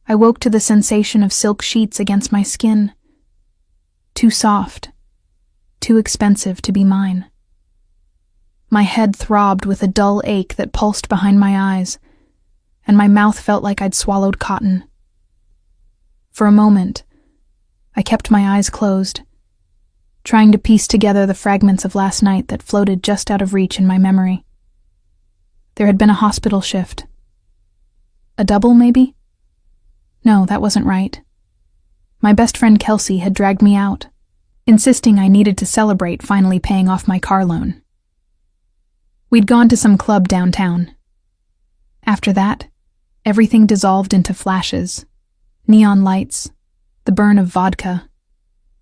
I woke to the sensation of silk sheets against my skin. Too soft, too expensive to be mine. My head throbbed with a dull ache that pulsed behind my eyes, and my mouth felt like I'd swallowed cotton. For a moment, I kept my eyes closed, trying to piece together the fragments of last night that floated just out of reach in my memory. There had been a hospital shift. A double, maybe? No, that wasn't right. My best friend Kelsey had dragged me out, insisting I needed to celebrate finally paying off my car loan. We'd gone to some club downtown. After that, everything dissolved into flashes, neon lights, the burn of vodka,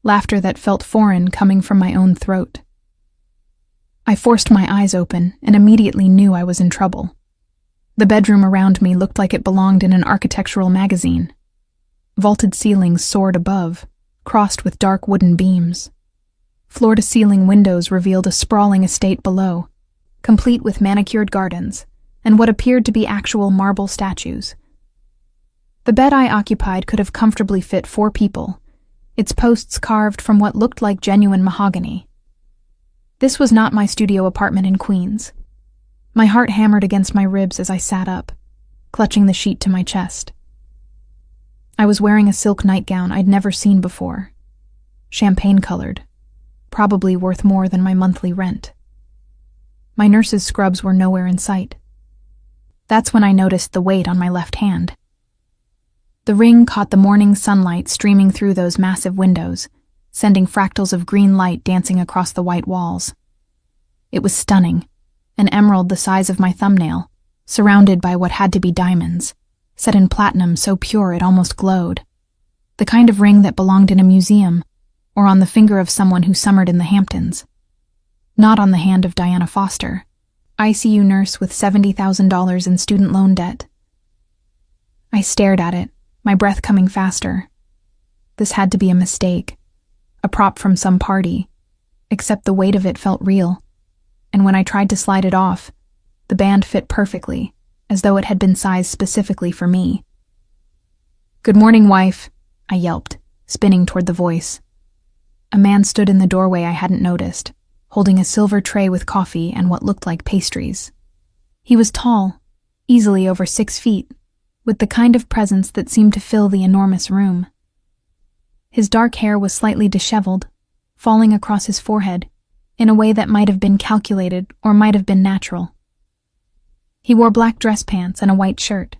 laughter that felt foreign coming from my own throat. I forced my eyes open and immediately knew I was in trouble. The bedroom around me looked like it belonged in an architectural magazine. Vaulted ceilings soared above, crossed with dark wooden beams. Floor-to-ceiling windows revealed a sprawling estate below, complete with manicured gardens and what appeared to be actual marble statues. The bed I occupied could have comfortably fit 4 people, its posts carved from what looked like genuine mahogany. This was not my studio apartment in Queens. My heart hammered against my ribs as I sat up, clutching the sheet to my chest. I was wearing a silk nightgown I'd never seen before, champagne-colored, probably worth more than my monthly rent. My nurse's scrubs were nowhere in sight. That's when I noticed the weight on my left hand. The ring caught the morning sunlight streaming through those massive windows, sending fractals of green light dancing across the white walls. It was stunning, an emerald the size of my thumbnail, surrounded by what had to be diamonds, set in platinum so pure it almost glowed. The kind of ring that belonged in a museum, or on the finger of someone who summered in the Hamptons. Not on the hand of Diana Foster, ICU nurse with $70,000 in student loan debt. I stared at it, my breath coming faster. This had to be a mistake, a prop from some party, except the weight of it felt real, and when I tried to slide it off, the band fit perfectly, as though it had been sized specifically for me. "Good morning, wife," I yelped, spinning toward the voice. A man stood in the doorway I hadn't noticed, holding a silver tray with coffee and what looked like pastries. He was tall, easily over 6 feet, with the kind of presence that seemed to fill the enormous room. His dark hair was slightly disheveled, falling across his forehead, in a way that might have been calculated or might have been natural. He wore black dress pants and a white shirt,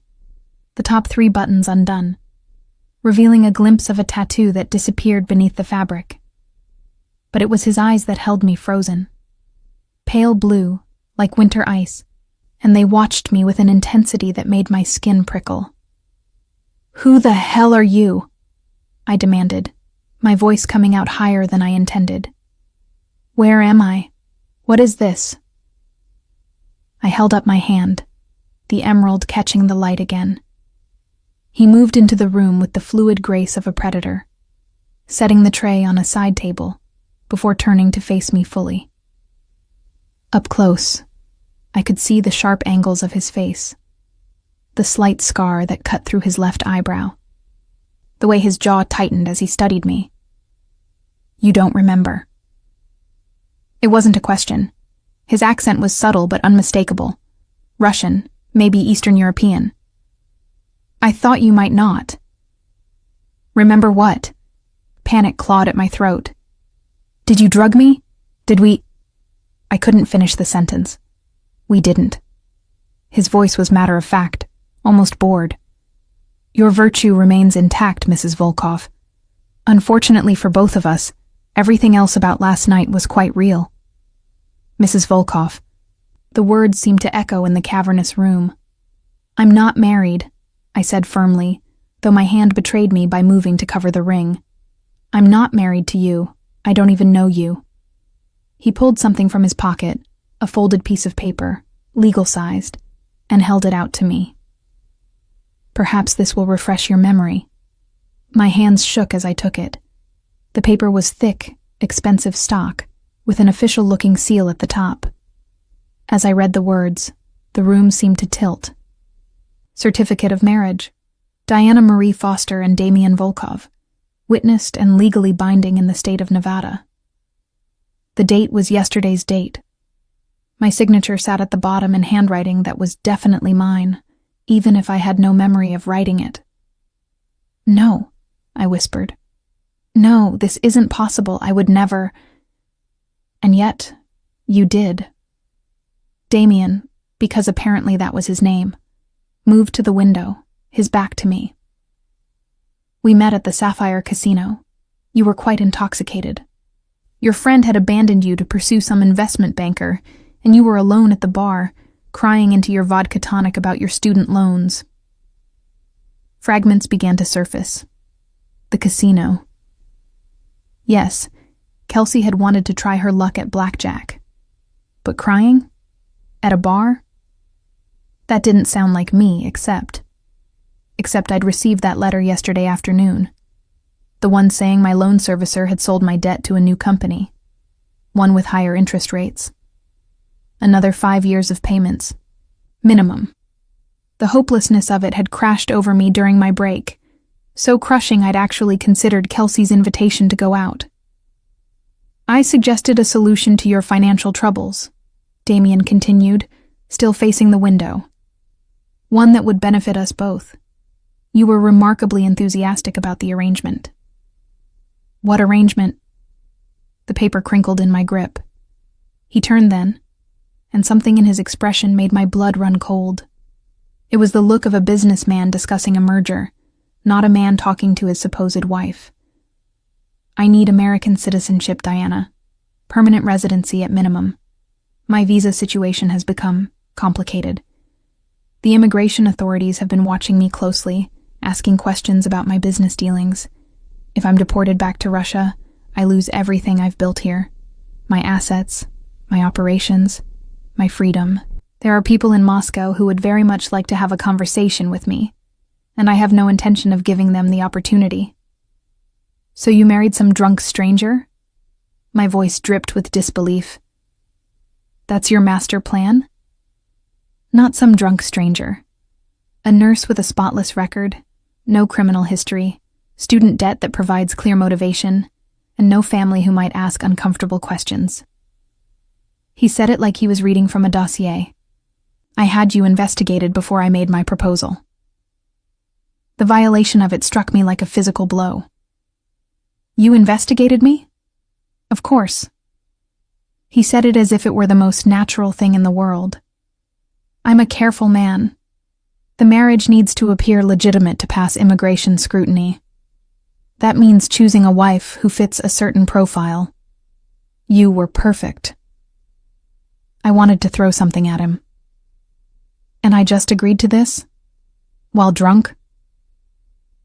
the top 3 buttons undone, revealing a glimpse of a tattoo that disappeared beneath the fabric. But it was his eyes that held me frozen. Pale blue, like winter ice, and they watched me with an intensity that made my skin prickle. "Who the hell are you?" I demanded, my voice coming out higher than I intended. "Where am I? What is this?" I held up my hand, the emerald catching the light again. He moved into the room with the fluid grace of a predator, setting the tray on a side table before turning to face me fully. Up close, I could see the sharp angles of his face, the slight scar that cut through his left eyebrow, the way his jaw tightened as he studied me. "You don't remember." It wasn't a question. His accent was subtle but unmistakable. Russian, maybe Eastern European. "I thought you might not." "Remember what?" Panic clawed at my throat. "Did you drug me? Did we—" I couldn't finish the sentence. "We didn't." His voice was matter of fact, almost bored. "Your virtue remains intact, Mrs. Volkov. Unfortunately for both of us, everything else about last night was quite real." "Mrs. Volkov." The words seemed to echo in the cavernous room. "I'm not married," I said firmly, though my hand betrayed me by moving to cover the ring. "I'm not married to you. I don't even know you." He pulled something from his pocket, a folded piece of paper, legal-sized, and held it out to me. "Perhaps this will refresh your memory." My hands shook as I took it. The paper was thick, expensive stock, with an official-looking seal at the top. As I read the words, the room seemed to tilt. "Certificate of marriage. Diana Marie Foster and Damian Volkov, witnessed and legally binding in the state of Nevada. The date was yesterday's date. My signature sat at the bottom in handwriting that was definitely mine, even if I had no memory of writing it. "No," I whispered. "No, this isn't possible. I would never." And yet, you did. Damian, because apparently that was his name, moved to the window, his back to me. "We met at the Sapphire Casino. You were quite intoxicated. Your friend had abandoned you to pursue some investment banker, and you were alone at the bar, crying into your vodka tonic about your student loans." Fragments began to surface. The casino. Yes, Kelsey had wanted to try her luck at blackjack. But crying? At a bar? That didn't sound like me, except I'd received that letter yesterday afternoon. The one saying my loan servicer had sold my debt to a new company. One with higher interest rates. Another 5 years of payments. Minimum. The hopelessness of it had crashed over me during my break, so crushing I'd actually considered Kelsey's invitation to go out. "I suggested a solution to your financial troubles," Damian continued, still facing the window. "One that would benefit us both. You were remarkably enthusiastic about the arrangement." "What arrangement?" The paper crinkled in my grip. He turned then, and something in his expression made my blood run cold. It was the look of a businessman discussing a merger, not a man talking to his supposed wife. "I need American citizenship, Diana. Permanent residency at minimum. My visa situation has become complicated. The immigration authorities have been watching me closely, asking questions about my business dealings. If I'm deported back to Russia, I lose everything I've built here. My assets, my operations, my freedom. There are people in Moscow who would very much like to have a conversation with me, and I have no intention of giving them the opportunity." "So you married some drunk stranger?" My voice dripped with disbelief. "That's your master plan?" "Not some drunk stranger. A nurse with a spotless record, no criminal history, student debt that provides clear motivation, and no family who might ask uncomfortable questions." He said it like he was reading from a dossier. "I had you investigated before I made my proposal." The violation of it struck me like a physical blow. "You investigated me?" "Of course." He said it as if it were the most natural thing in the world. "I'm a careful man. The marriage needs to appear legitimate to pass immigration scrutiny. That means choosing a wife who fits a certain profile. You were perfect." I wanted to throw something at him. "And I just agreed to this? While drunk?"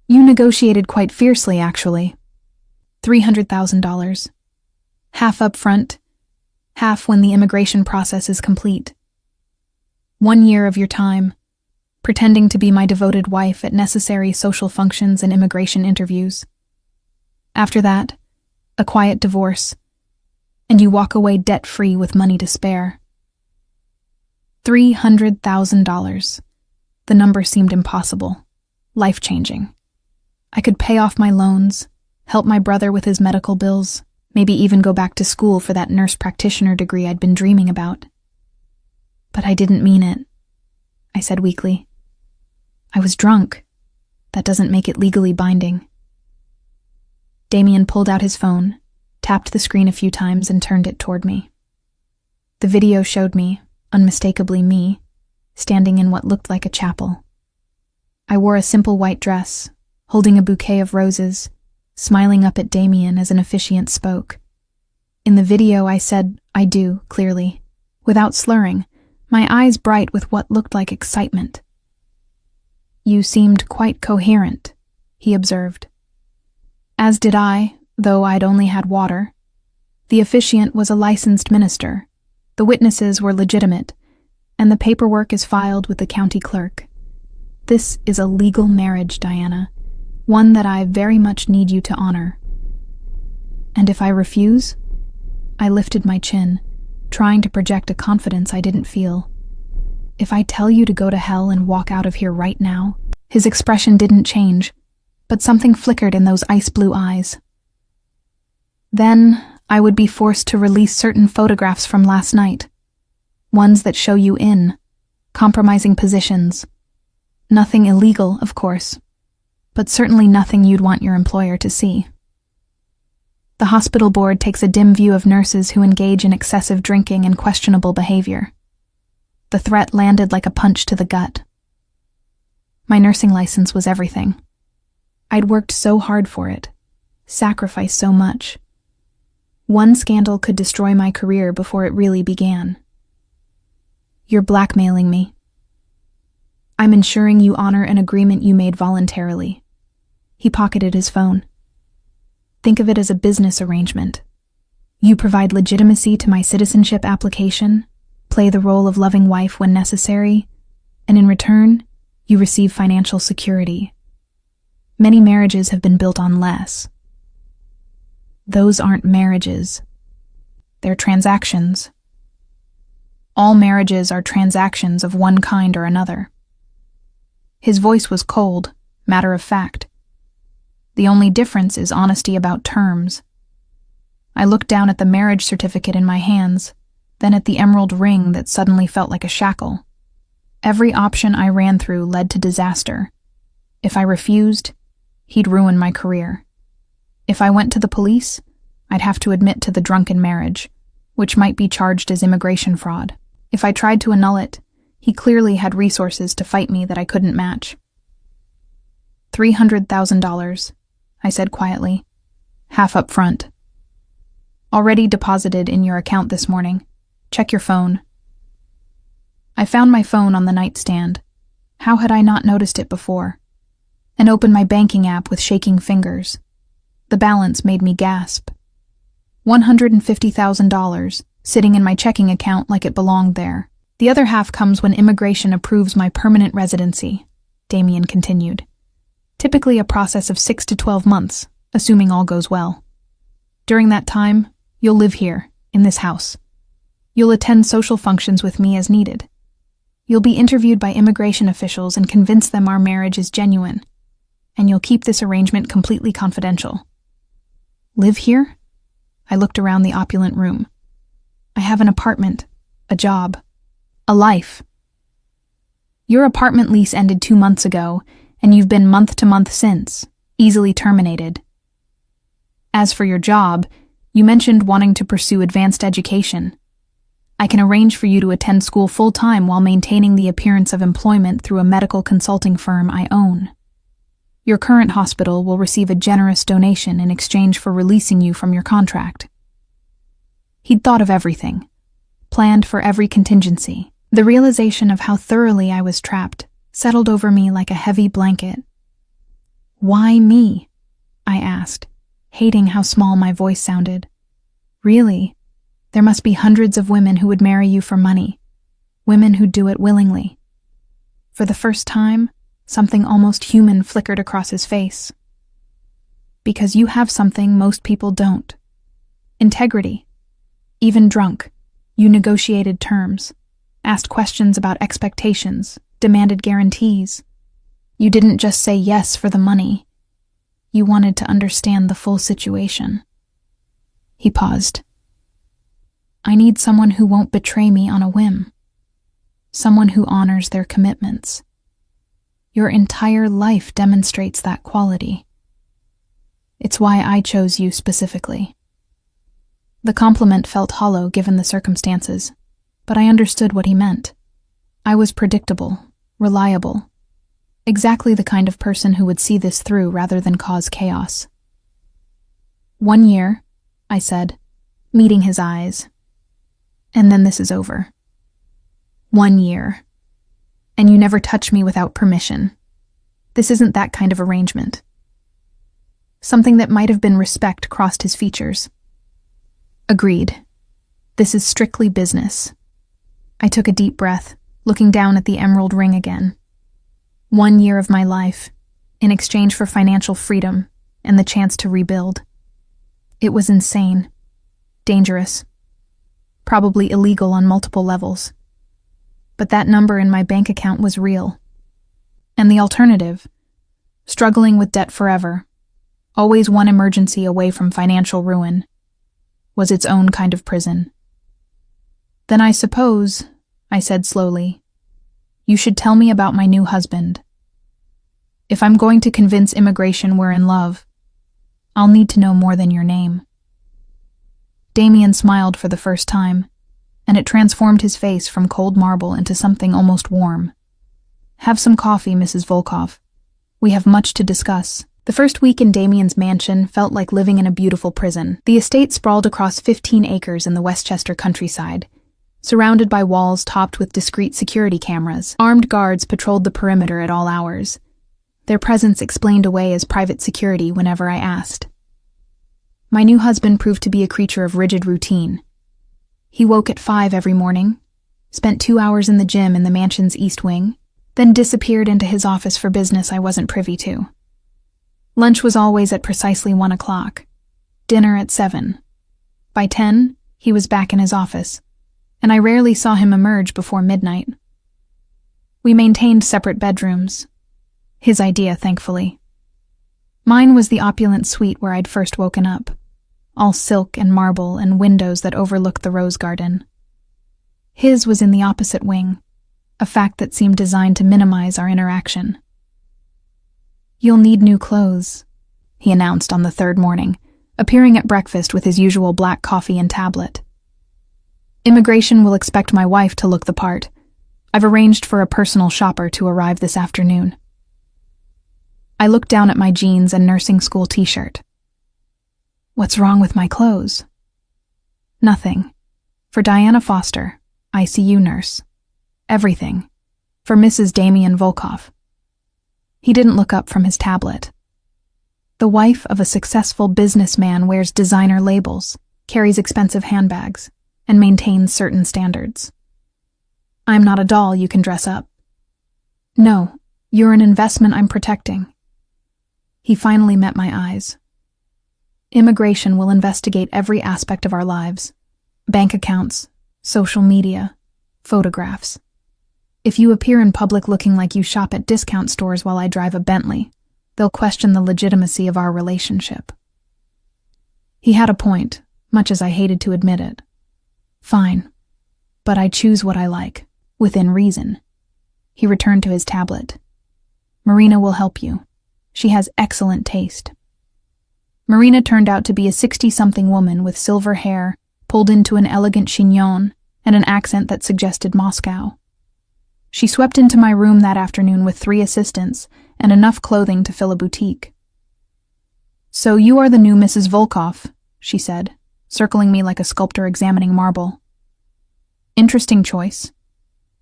"You negotiated quite fiercely, actually. $300,000. Half up front, half when the immigration process is complete. 1 year of your time, pretending to be my devoted wife at necessary social functions and immigration interviews. After that, a quiet divorce, and you walk away debt-free with money to spare." $300,000. The number seemed impossible, life-changing. I could pay off my loans, help my brother with his medical bills, maybe even go back to school for that nurse practitioner degree I'd been dreaming about. "But I didn't mean it," I said weakly. "I was drunk. That doesn't make it legally binding." Damian pulled out his phone, tapped the screen a few times, and turned it toward me. The video showed me, unmistakably me, standing in what looked like a chapel. I wore a simple white dress, holding a bouquet of roses, smiling up at Damian as an officiant spoke. In the video I said, "I do," clearly, without slurring, my eyes bright with what looked like excitement. "You seemed quite coherent," he observed. As did I, though I'd only had water. The officiant was a licensed minister. The witnesses were legitimate, and the paperwork is filed with the county clerk. This is a legal marriage, Diana, one that I very much need you to honor. And if I refuse? I lifted my chin, trying to project a confidence I didn't feel. If I tell you to go to hell and walk out of here right now, His expression didn't change, but something flickered in those ice-blue eyes. Then, I would be forced to release certain photographs from last night. Ones that show you in compromising positions. Nothing illegal, of course, but certainly nothing you'd want your employer to see. The hospital board takes a dim view of nurses who engage in excessive drinking and questionable behavior. The threat landed like a punch to the gut. My nursing license was everything. I'd worked so hard for it, sacrificed so much. One scandal could destroy my career before it really began. You're blackmailing me. I'm ensuring you honor an agreement you made voluntarily. He pocketed his phone. Think of it as a business arrangement. You provide legitimacy to my citizenship application, play the role of loving wife when necessary, and in return, you receive financial security. Many marriages have been built on less. Those aren't marriages. They're transactions. All marriages are transactions of one kind or another. His voice was cold, matter of fact. The only difference is honesty about terms. I looked down at the marriage certificate in my hands, then at the emerald ring that suddenly felt like a shackle. Every option I ran through led to disaster. If I refused, he'd ruin my career. If I went to the police, I'd have to admit to the drunken marriage, which might be charged as immigration fraud. If I tried to annul it, he clearly had resources to fight me that I couldn't match. $300,000, I said quietly, half up front. Already deposited in your account this morning. Check your phone. I found my phone on the nightstand. How had I not noticed it before? And opened my banking app with shaking fingers. The balance made me gasp. $150,000, sitting in my checking account like it belonged there. The other half comes when immigration approves my permanent residency, Damien continued. Typically a process of 6 to 12 months, assuming all goes well. During that time, you'll live here, in this house. You'll attend social functions with me as needed. You'll be interviewed by immigration officials and convince them our marriage is genuine. And you'll keep this arrangement completely confidential. Live here? I looked around the opulent room. I have an apartment, a job, a life. Your apartment lease ended 2 months ago, and you've been month to month since, easily terminated. As for your job, you mentioned wanting to pursue advanced education. I can arrange for you to attend school full-time while maintaining the appearance of employment through a medical consulting firm I own. Your current hospital will receive a generous donation in exchange for releasing you from your contract. He'd thought of everything, planned for every contingency. The realization of how thoroughly I was trapped settled over me like a heavy blanket. Why me? I asked, hating how small my voice sounded. Really, there must be hundreds of women who would marry you for money, women who do it willingly. For the first time, something almost human flickered across his face. Because you have something most people don't. Integrity. Even drunk, you negotiated terms, asked questions about expectations, demanded guarantees. You didn't just say yes for the money. You wanted to understand the full situation. He paused. I need someone who won't betray me on a whim. Someone who honors their commitments. Your entire life demonstrates that quality. It's why I chose you specifically. The compliment felt hollow given the circumstances, but I understood what he meant. I was predictable, reliable, exactly the kind of person who would see this through rather than cause chaos. 1 year, I said, meeting his eyes. And then this is over. 1 year. And you never touch me without permission. This isn't that kind of arrangement. Something that might have been respect crossed his features. Agreed. This is strictly business. I took a deep breath, looking down at the emerald ring again. 1 year of my life, in exchange for financial freedom and the chance to rebuild. It was insane. Dangerous. Probably illegal on multiple levels. But that number in my bank account was real. And the alternative? Struggling with debt forever, always one emergency away from financial ruin, was its own kind of prison. Then I suppose, I said slowly, you should tell me about my new husband. If I'm going to convince immigration we're in love, I'll need to know more than your name. Damien smiled for the first time, and it transformed his face from cold marble into something almost warm. Have some coffee, Mrs. Volkov. We have much to discuss. The first week in Damien's mansion felt like living in a beautiful prison. The estate sprawled across 15 acres in the Westchester countryside, surrounded by walls topped with discreet security cameras. Armed guards patrolled the perimeter at all hours, their presence explained away as private security whenever I asked. My new husband proved to be a creature of rigid routine. He woke at 5 every morning, spent 2 hours in the gym in the mansion's east wing, then disappeared into his office for business I wasn't privy to. Lunch was always at precisely 1 o'clock, dinner at 7. By 10, he was back in his office, and I rarely saw him emerge before midnight. We maintained separate bedrooms. His idea, thankfully. Mine was the opulent suite where I'd first woken up, all silk and marble and windows that overlooked the rose garden. His was in the opposite wing, a fact that seemed designed to minimize our interaction. You'll need new clothes, he announced on the third morning, appearing at breakfast with his usual black coffee and tablet. Immigration will expect my wife to look the part. I've arranged for a personal shopper to arrive this afternoon. I looked down at my jeans and nursing school t-shirt. What's wrong with my clothes? Nothing. For Diana Foster, ICU nurse. Everything. For Mrs. Damien Volkov. He didn't look up from his tablet. The wife of a successful businessman wears designer labels, carries expensive handbags, and maintains certain standards. I'm not a doll you can dress up. No, you're an investment I'm protecting. He finally met my eyes. Immigration will investigate every aspect of our lives. Bank accounts, social media, photographs. If you appear in public looking like you shop at discount stores while I drive a Bentley, they'll question the legitimacy of our relationship. He had a point, much as I hated to admit it. Fine, but I choose what I like, within reason. He returned to his tablet. Marina will help you. She has excellent taste. Marina turned out to be a 60-something woman with silver hair, pulled into an elegant chignon, and an accent that suggested Moscow. She swept into my room that afternoon with 3 assistants and enough clothing to fill a boutique. So you are the new Mrs. Volkov, she said, circling me like a sculptor examining marble. Interesting choice.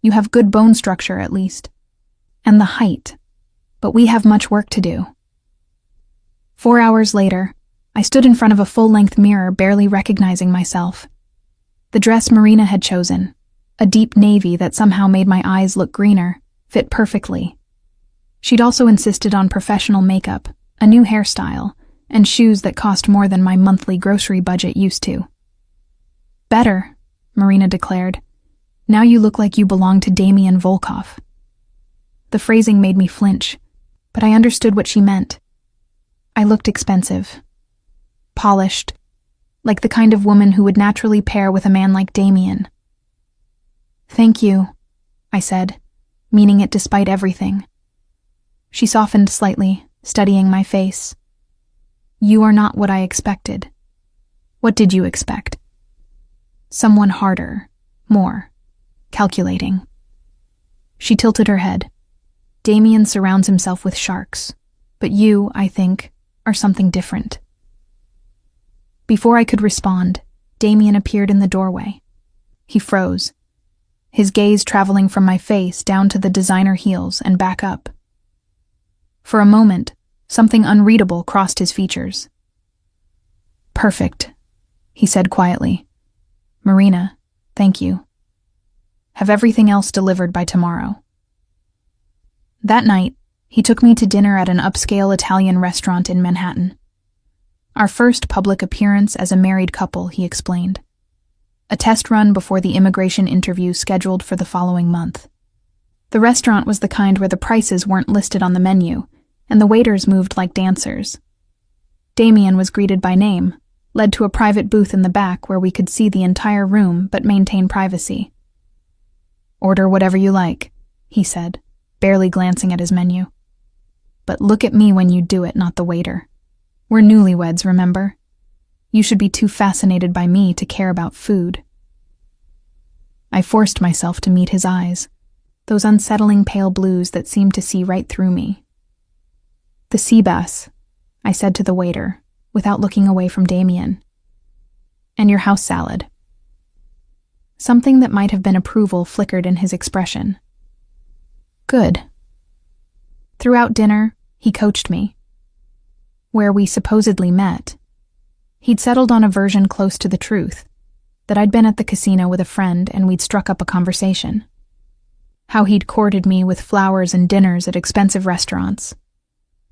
You have good bone structure, at least. And the height. But we have much work to do. 4 hours later, I stood in front of a full-length mirror, barely recognizing myself. The dress Marina had chosen, a deep navy that somehow made my eyes look greener, fit perfectly. She'd also insisted on professional makeup, a new hairstyle, and shoes that cost more than my monthly grocery budget used to. Better, Marina declared. Now you look like you belong to Damien Volkov. The phrasing made me flinch, but I understood what she meant. I looked expensive, polished, like the kind of woman who would naturally pair with a man like Damien. Thank you, I said, meaning it despite everything. She softened slightly, studying my face. You are not what I expected. What did you expect? Someone harder, more, calculating. She tilted her head. Damien surrounds himself with sharks, but you, I think, are something different. Before I could respond, Damien appeared in the doorway. He froze, his gaze traveling from my face down to the designer heels and back up. For a moment, something unreadable crossed his features. Perfect, he said quietly. Marina, thank you. Have everything else delivered by tomorrow. That night, he took me to dinner at an upscale Italian restaurant in Manhattan. Our first public appearance as a married couple, he explained. A test run before the immigration interview scheduled for the following month. The restaurant was the kind where the prices weren't listed on the menu, and the waiters moved like dancers. Damien was greeted by name, led to a private booth in the back where we could see the entire room but maintain privacy. "Order whatever you like," he said, barely glancing at his menu. "But look at me when you do it, not the waiter. We're newlyweds, remember? You should be too fascinated by me to care about food." I forced myself to meet his eyes, those unsettling pale blues that seemed to see right through me. "The sea bass," I said to the waiter, without looking away from Damien. "And your house salad." Something that might have been approval flickered in his expression. "Good." Throughout dinner, he coached me. Where we supposedly met, he'd settled on a version close to the truth, that I'd been at the casino with a friend and we'd struck up a conversation. How he'd courted me with flowers and dinners at expensive restaurants.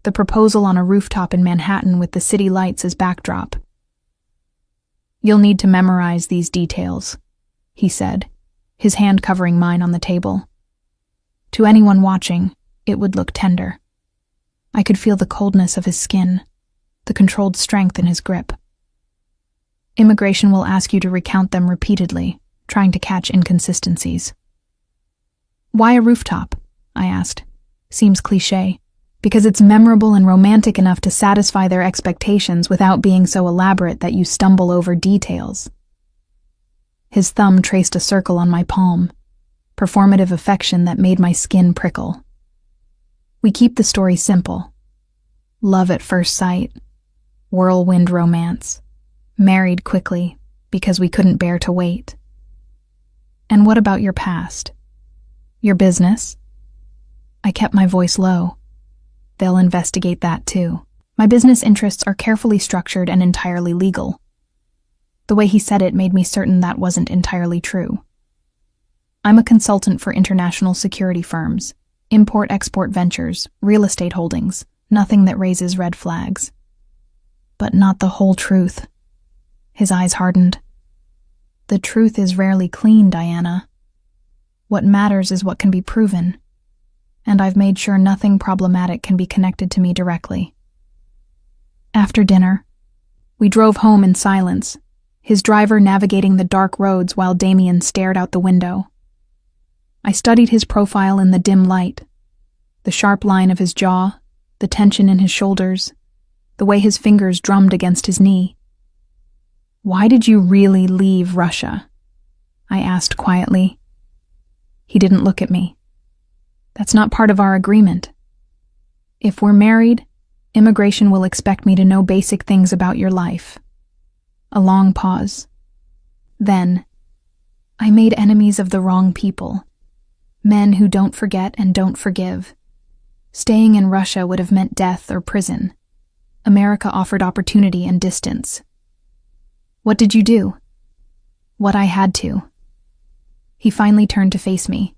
The proposal on a rooftop in Manhattan with the city lights as backdrop. "You'll need to memorize these details," he said, his hand covering mine on the table. To anyone watching, it would look tender. I could feel the coldness of his skin, the controlled strength in his grip. "Immigration will ask you to recount them repeatedly, trying to catch inconsistencies." "Why a rooftop?" I asked. "Seems cliché." "Because it's memorable and romantic enough to satisfy their expectations without being so elaborate that you stumble over details." His thumb traced a circle on my palm, performative affection that made my skin prickle. "We keep the story simple. Love at first sight, whirlwind romance, married quickly because we couldn't bear to wait." "And what about your past? Your business?" I kept my voice low. "They'll investigate that too. My business interests are carefully structured and entirely legal." The way he said it made me certain that wasn't entirely true. "I'm a consultant for international security firms, import-export ventures, real estate holdings, nothing that raises red flags." "But not the whole truth." His eyes hardened. "The truth is rarely clean, Diana. What matters is what can be proven. And I've made sure nothing problematic can be connected to me directly." After dinner, we drove home in silence, his driver navigating the dark roads while Damien stared out the window. I studied his profile in the dim light, the sharp line of his jaw, the tension in his shoulders, the way his fingers drummed against his knee. "Why did you really leave Russia?" I asked quietly. He didn't look at me. "That's not part of our agreement. If we're married, immigration will expect me to know basic things about your life." A long pause. Then, "I made enemies of the wrong people. Men who don't forget and don't forgive. Staying in Russia would have meant death or prison. America offered opportunity and distance." "What did you do?" "What I had to." He finally turned to face me.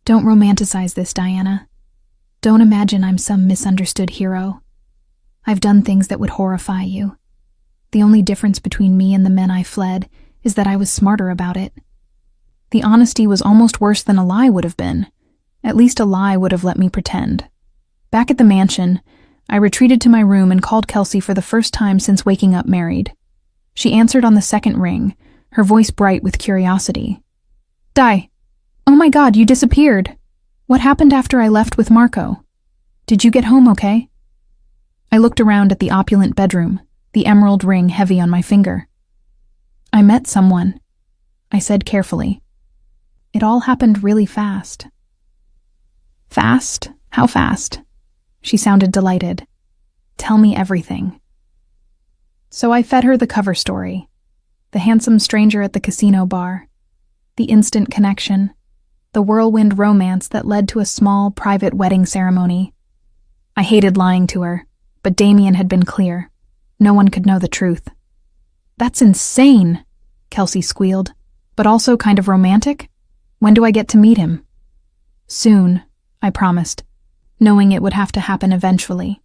"Don't romanticize this, Diana. Don't imagine I'm some misunderstood hero. I've done things that would horrify you. The only difference between me and the men I fled is that I was smarter about it. The honesty was almost worse than a lie would have been. At least a lie would have let me pretend." Back at the mansion, I retreated to my room and called Kelsey for the first time since waking up married. She answered on the second ring, her voice bright with curiosity. "Di, oh my God, you disappeared. What happened after I left with Marco? Did you get home okay?" I looked around at the opulent bedroom, the emerald ring heavy on my finger. "I met someone," I said carefully. "It all happened really fast." "Fast? How fast?" She sounded delighted. "Tell me everything." So I fed her the cover story, the handsome stranger at the casino bar, the instant connection, the whirlwind romance that led to a small, private wedding ceremony. I hated lying to her, but Damien had been clear. No one could know the truth. "That's insane," Kelsey squealed, "but also kind of romantic. When do I get to meet him?" "Soon," I promised, knowing it would have to happen eventually.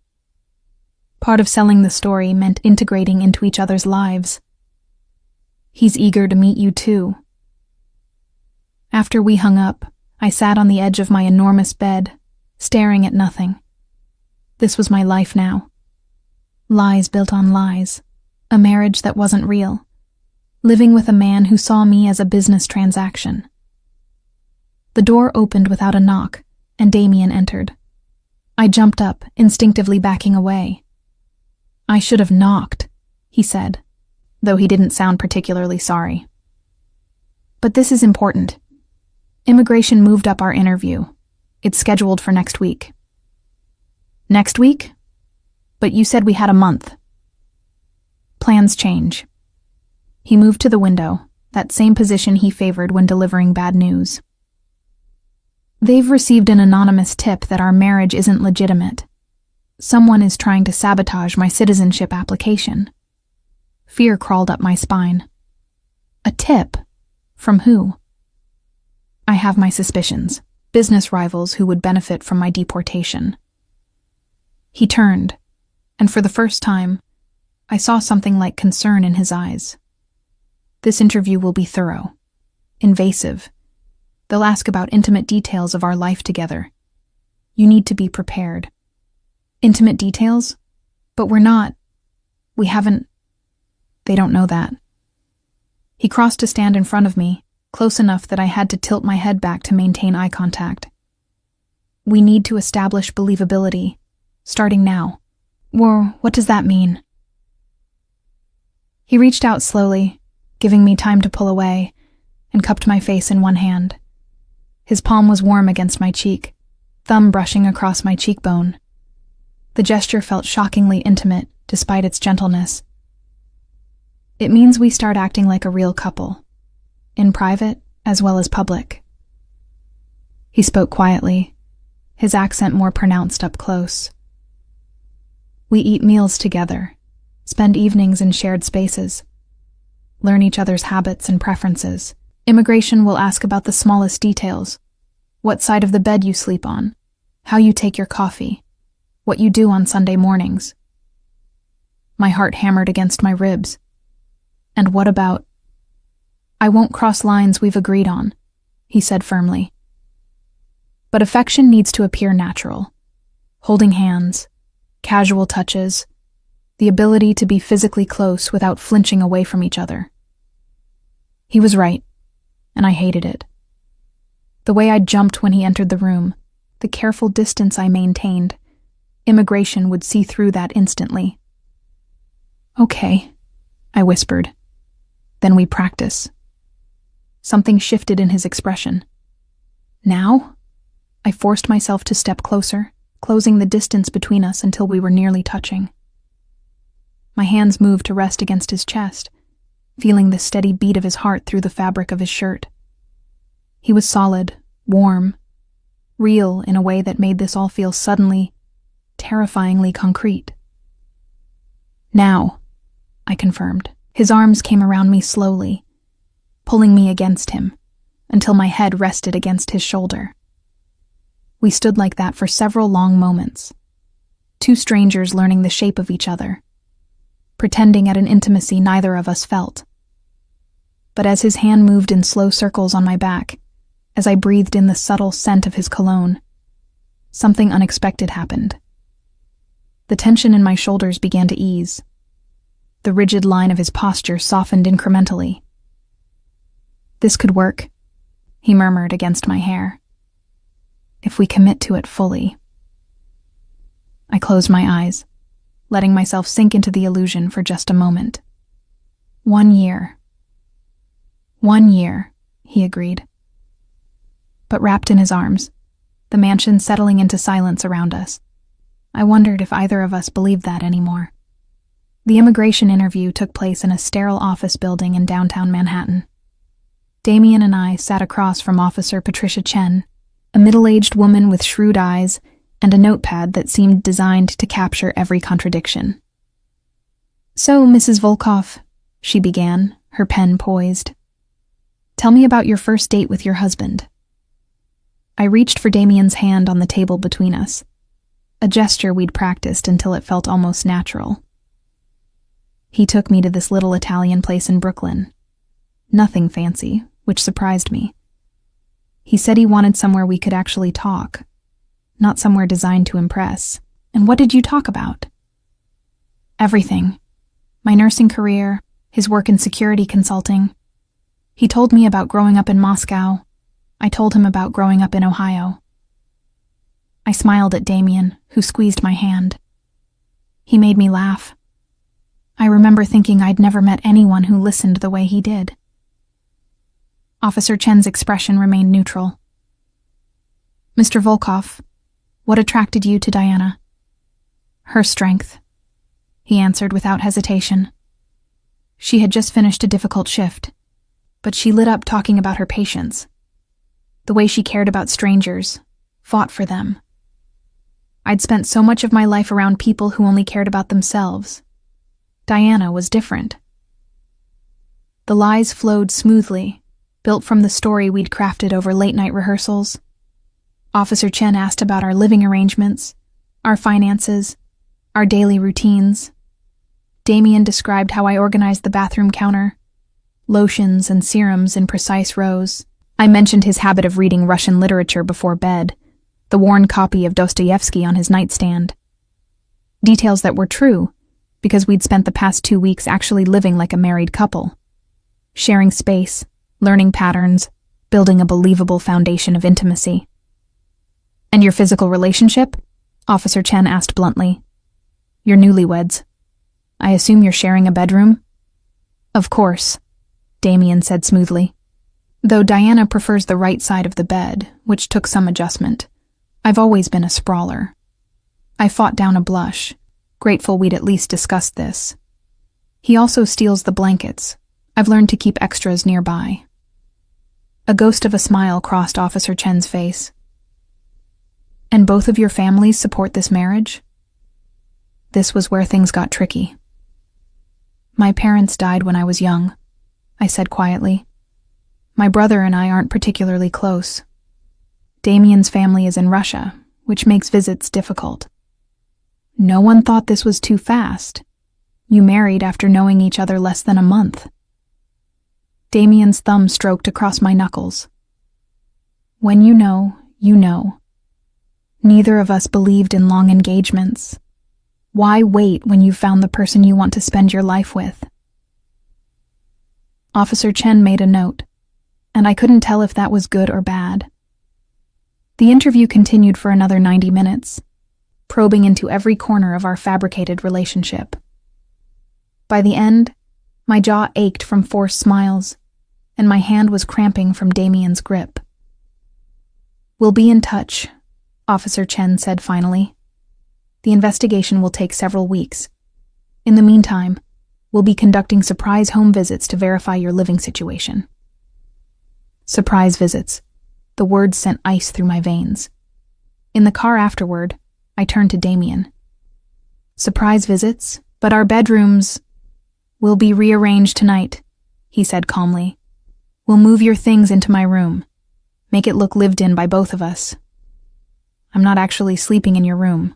Part of selling the story meant integrating into each other's lives. "He's eager to meet you too." After we hung up, I sat on the edge of my enormous bed, staring at nothing. This was my life now. Lies built on lies, a marriage that wasn't real, living with a man who saw me as a business transaction. The door opened without a knock, and Damien entered. I jumped up, instinctively backing away. "I should have knocked," he said, though he didn't sound particularly sorry. "But this is important. Immigration moved up our interview. It's scheduled for next week." "Next week? But you said we had a month." "Plans change." He moved to the window, that same position he favored when delivering bad news. "They've received an anonymous tip that our marriage isn't legitimate. Someone is trying to sabotage my citizenship application." Fear crawled up my spine. A tip? From who? "I have my suspicions. Business rivals who would benefit from my deportation." He turned, and for the first time, I saw something like concern in his eyes. "This interview will be thorough, invasive. They'll ask about intimate details of our life together. You need to be prepared." "Intimate details? But we haven't." "They don't know that." He crossed to stand in front of me, close enough that I had to tilt my head back to maintain eye contact. "We need to establish believability, starting now." "Whoa, what does that mean?" He reached out slowly, giving me time to pull away, and cupped my face in one hand. His palm was warm against my cheek, thumb brushing across my cheekbone. The gesture felt shockingly intimate, despite its gentleness. "It means we start acting like a real couple, in private as well as public." He spoke quietly, his accent more pronounced up close. "We eat meals together, spend evenings in shared spaces, learn each other's habits and preferences. Immigration will ask about the smallest details: what side of the bed you sleep on, how you take your coffee, what you do on Sunday mornings." My heart hammered against my ribs. "And what about—" "I won't cross lines we've agreed on," he said firmly. "But affection needs to appear natural. Holding hands, casual touches, the ability to be physically close without flinching away from each other." He was right, and I hated it. The way I jumped when he entered the room, the careful distance I maintained, immigration would see through that instantly. "Okay," I whispered. "Then we practice." Something shifted in his expression. "Now?" I forced myself to step closer, closing the distance between us until we were nearly touching. My hands moved to rest against his chest, feeling the steady beat of his heart through the fabric of his shirt. He was solid, warm, real in a way that made this all feel suddenly, terrifyingly concrete. "Now," I confirmed. His arms came around me slowly, pulling me against him, until my head rested against his shoulder. We stood like that for several long moments, two strangers learning the shape of each other, pretending at an intimacy neither of us felt. But as his hand moved in slow circles on my back, as I breathed in the subtle scent of his cologne, something unexpected happened. The tension in my shoulders began to ease. The rigid line of his posture softened incrementally. "This could work," he murmured against my hair. "If we commit to it fully." I closed my eyes, letting myself sink into the illusion for just a moment. 1 year. 1 year, he agreed. But wrapped in his arms, the mansion settling into silence around us, I wondered if either of us believed that anymore. The immigration interview took place in a sterile office building in downtown Manhattan. Damien and I sat across from Officer Patricia Chen, a middle-aged woman with shrewd eyes and a notepad that seemed designed to capture every contradiction. "So, Mrs. Volkov," she began, her pen poised. "Tell me about your first date with your husband." I reached for Damien's hand on the table between us, a gesture we'd practiced until it felt almost natural. He took me to this little Italian place in Brooklyn. Nothing fancy, which surprised me. He said he wanted somewhere we could actually talk, not somewhere designed to impress. And what did you talk about? Everything. My nursing career, his work in security consulting. He told me about growing up in Moscow. I told him about growing up in Ohio. I smiled at Damien, who squeezed my hand. He made me laugh. I remember thinking I'd never met anyone who listened the way he did. Officer Chen's expression remained neutral. Mr. Volkov, what attracted you to Diana? Her strength, he answered without hesitation. She had just finished a difficult shift, but she lit up talking about her patients. The way she cared about strangers, fought for them. I'd spent so much of my life around people who only cared about themselves. Diana was different. The lies flowed smoothly, built from the story we'd crafted over late-night rehearsals. Officer Chen asked about our living arrangements, our finances, our daily routines. Damien described how I organized the bathroom counter, lotions and serums in precise rows. I mentioned his habit of reading Russian literature before bed, the worn copy of Dostoevsky on his nightstand. Details that were true, because we'd spent the past 2 weeks actually living like a married couple, sharing space, learning patterns, building a believable foundation of intimacy. And your physical relationship? Officer Chen asked bluntly. You're newlyweds. I assume you're sharing a bedroom? Of course, Damien said smoothly. Though Diana prefers the right side of the bed, which took some adjustment. I've always been a sprawler. I fought down a blush, grateful we'd at least discussed this. He also steals the blankets. I've learned to keep extras nearby. A ghost of a smile crossed Officer Chen's face. And both of your families support this marriage? This was where things got tricky. My parents died when I was young, I said quietly. My brother and I aren't particularly close. Damien's family is in Russia, which makes visits difficult. No one thought this was too fast. You married after knowing each other less than a month. Damien's thumb stroked across my knuckles. When you know, you know. Neither of us believed in long engagements. Why wait when you've found the person you want to spend your life with? Officer Chen made a note, and I couldn't tell if that was good or bad. The interview continued for another 90 minutes, probing into every corner of our fabricated relationship. By the end, my jaw ached from forced smiles, and my hand was cramping from Damien's grip. We'll be in touch, Officer Chen said finally. The investigation will take several weeks. In the meantime, we'll be conducting surprise home visits to verify your living situation. Surprise visits. The words sent ice through my veins. In the car afterward, I turned to Damien. Surprise visits, but our bedrooms will be rearranged tonight, he said calmly. We'll move your things into my room. Make it look lived in by both of us. I'm not actually sleeping in your room.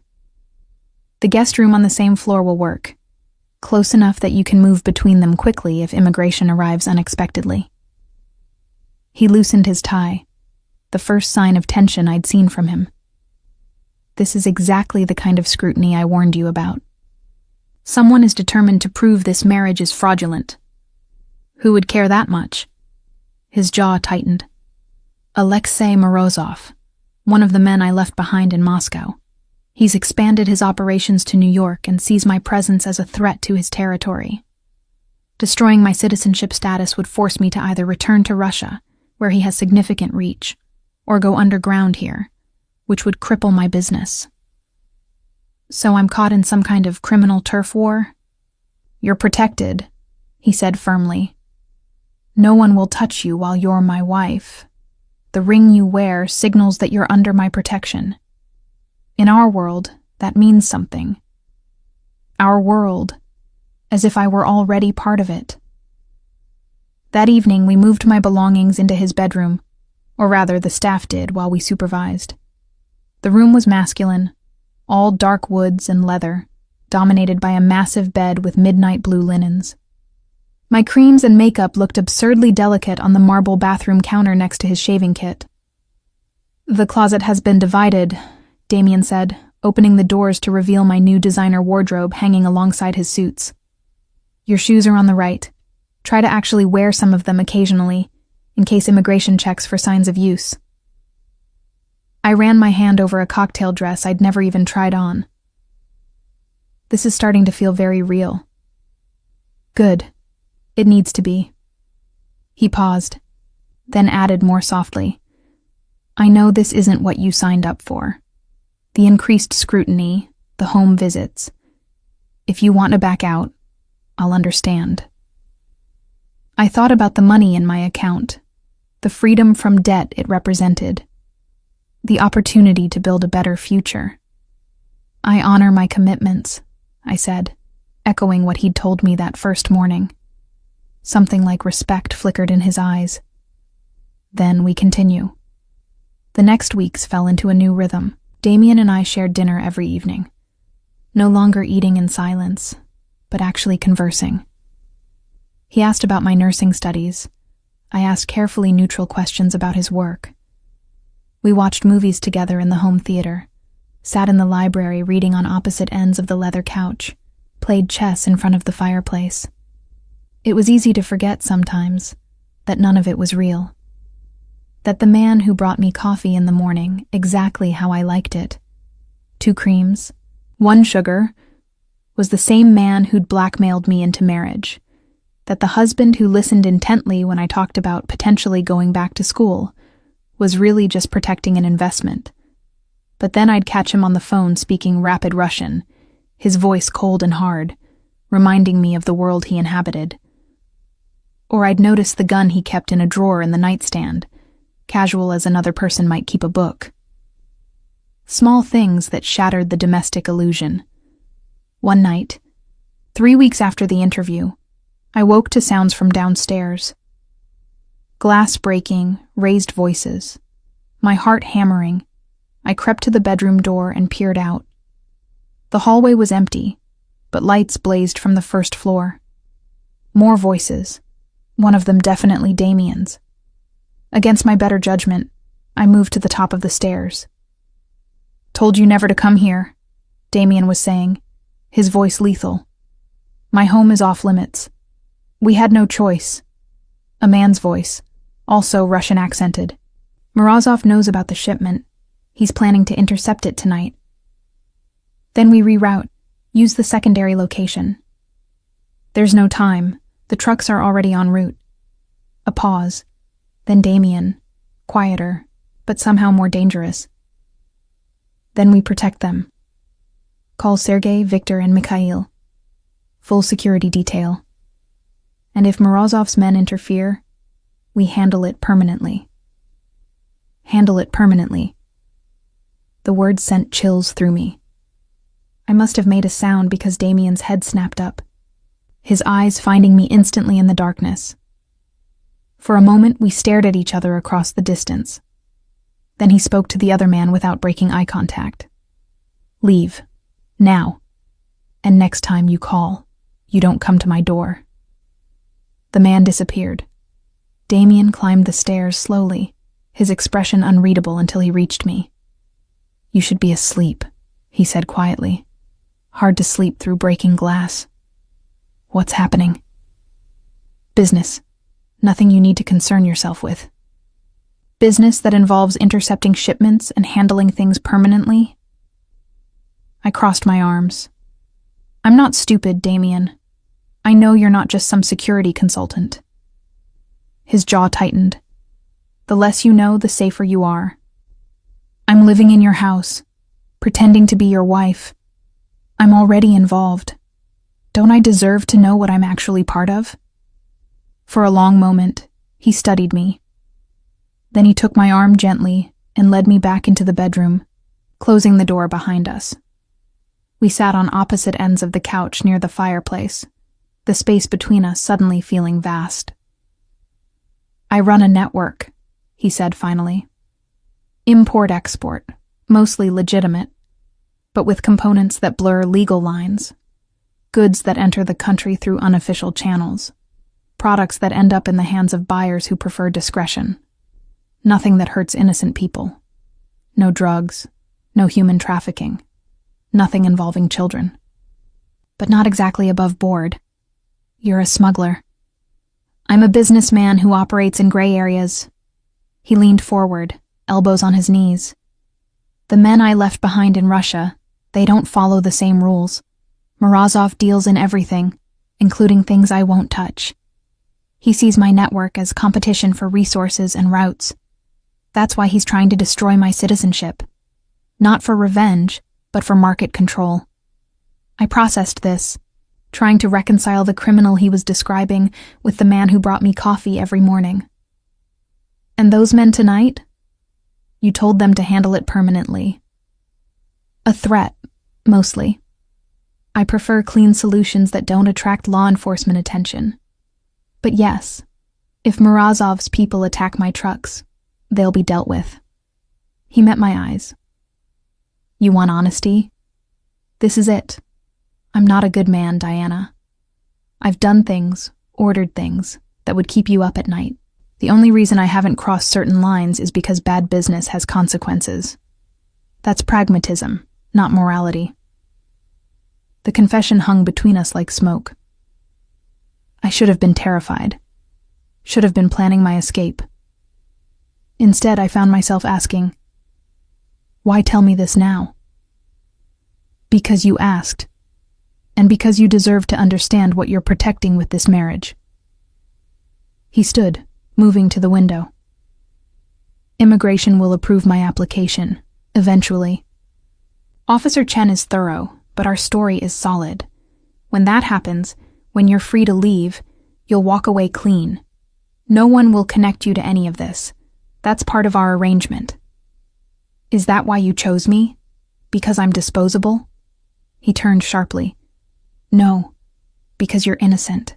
The guest room on the same floor will work, close enough that you can move between them quickly if immigration arrives unexpectedly. He loosened his tie, the first sign of tension I'd seen from him. This is exactly the kind of scrutiny I warned you about. Someone is determined to prove this marriage is fraudulent. Who would care that much? His jaw tightened. Alexei Morozov, one of the men I left behind in Moscow. He's expanded his operations to New York and sees my presence as a threat to his territory. Destroying my citizenship status would force me to either return to Russia, where he has significant reach, or go underground here, which would cripple my business. So I'm caught in some kind of criminal turf war? You're protected, he said firmly. No one will touch you while you're my wife. The ring you wear signals that you're under my protection. In our world, that means something. Our world, as if I were already part of it. That evening, we moved my belongings into his bedroom, or rather, the staff did while we supervised. The room was masculine, all dark woods and leather, dominated by a massive bed with midnight blue linens. My creams and makeup looked absurdly delicate on the marble bathroom counter next to his shaving kit. The closet has been divided, Damien said, opening the doors to reveal my new designer wardrobe hanging alongside his suits. Your shoes are on the right. Try to actually wear some of them occasionally, in case immigration checks for signs of use. I ran my hand over a cocktail dress I'd never even tried on. This is starting to feel very real. Good. It needs to be. He paused, then added more softly. I know this isn't what you signed up for. The increased scrutiny, the home visits. If you want to back out, I'll understand. I thought about the money in my account, the freedom from debt it represented, the opportunity to build a better future. I honor my commitments, I said, echoing what he'd told me that first morning. Something like respect flickered in his eyes. Then we continue. The next weeks fell into a new rhythm. Damien and I shared dinner every evening. No longer eating in silence, but actually conversing. He asked about my nursing studies. I asked carefully neutral questions about his work. We watched movies together in the home theater, sat in the library reading on opposite ends of the leather couch, played chess in front of the fireplace. It was easy to forget sometimes that none of it was real. That the man who brought me coffee in the morning exactly how I liked it, 2 creams, 1 sugar, was the same man who'd blackmailed me into marriage. That the husband who listened intently when I talked about potentially going back to school was really just protecting an investment. But then I'd catch him on the phone speaking rapid Russian, his voice cold and hard, reminding me of the world he inhabited. Or I'd notice the gun he kept in a drawer in the nightstand, casual as another person might keep a book. Small things that shattered the domestic illusion. One night, 3 weeks after the interview, I woke to sounds from downstairs. Glass breaking, raised voices. My heart hammering, I crept to the bedroom door and peered out. The hallway was empty, but lights blazed from the first floor. More voices, one of them definitely Damien's. Against my better judgment, I moved to the top of the stairs. Told you never to come here, Damien was saying, his voice lethal. My home is off limits. We had no choice. A man's voice, also Russian accented. Morozov knows about the shipment. He's planning to intercept it tonight. Then we reroute, use the secondary location. There's no time. The trucks are already en route. A pause. Then Damien, quieter, but somehow more dangerous. Then we protect them. Call Sergei, Victor, and Mikhail. Full security detail. And if Morozov's men interfere, we handle it permanently. Handle it permanently. The words sent chills through me. I must have made a sound because Damien's head snapped up, his eyes finding me instantly in the darkness. For a moment, we stared at each other across the distance. Then he spoke to the other man without breaking eye contact. Leave. Now. And next time you call, you don't come to my door. The man disappeared. Damien climbed the stairs slowly, his expression unreadable until he reached me. You should be asleep, he said quietly. Hard to sleep through breaking glass. What's happening? Business. Nothing you need to concern yourself with. Business that involves intercepting shipments and handling things permanently? I crossed my arms. I'm not stupid, Damien. I know you're not just some security consultant. His jaw tightened. The less you know, the safer you are. I'm living in your house, pretending to be your wife. I'm already involved. Don't I deserve to know what I'm actually part of? For a long moment, he studied me. Then he took my arm gently and led me back into the bedroom, closing the door behind us. We sat on opposite ends of the couch near the fireplace, the space between us suddenly feeling vast. I run a network, he said finally. Import-export, mostly legitimate, but with components that blur legal lines. Goods that enter the country through unofficial channels. Products that end up in the hands of buyers who prefer discretion. Nothing that hurts innocent people. No drugs, no human trafficking, nothing involving children. But not exactly above board. You're a smuggler. I'm a businessman who operates in gray areas. He leaned forward, elbows on his knees. The men I left behind in Russia, they don't follow the same rules. Morozov deals in everything, including things I won't touch. He sees my network as competition for resources and routes. That's why he's trying to destroy my citizenship. Not for revenge, but for market control. I processed this, trying to reconcile the criminal he was describing with the man who brought me coffee every morning. And those men tonight? You told them to handle it permanently. A threat, mostly. I prefer clean solutions that don't attract law enforcement attention. But yes, if Morozov's people attack my trucks, they'll be dealt with. He met my eyes. You want honesty? This is it. I'm not a good man, Diana. I've done things, ordered things, that would keep you up at night. The only reason I haven't crossed certain lines is because bad business has consequences. That's pragmatism, not morality. The confession hung between us like smoke. I should have been terrified. Should have been planning my escape. Instead, I found myself asking, why tell me this now? Because you asked, and because you deserve to understand what you're protecting with this marriage. He stood, moving to the window. Immigration will approve my application, eventually. Officer Chen is thorough, but our story is solid. When that happens, when you're free to leave, you'll walk away clean. No one will connect you to any of this. That's part of our arrangement. Is that why you chose me? Because I'm disposable? He turned sharply. No, because you're innocent.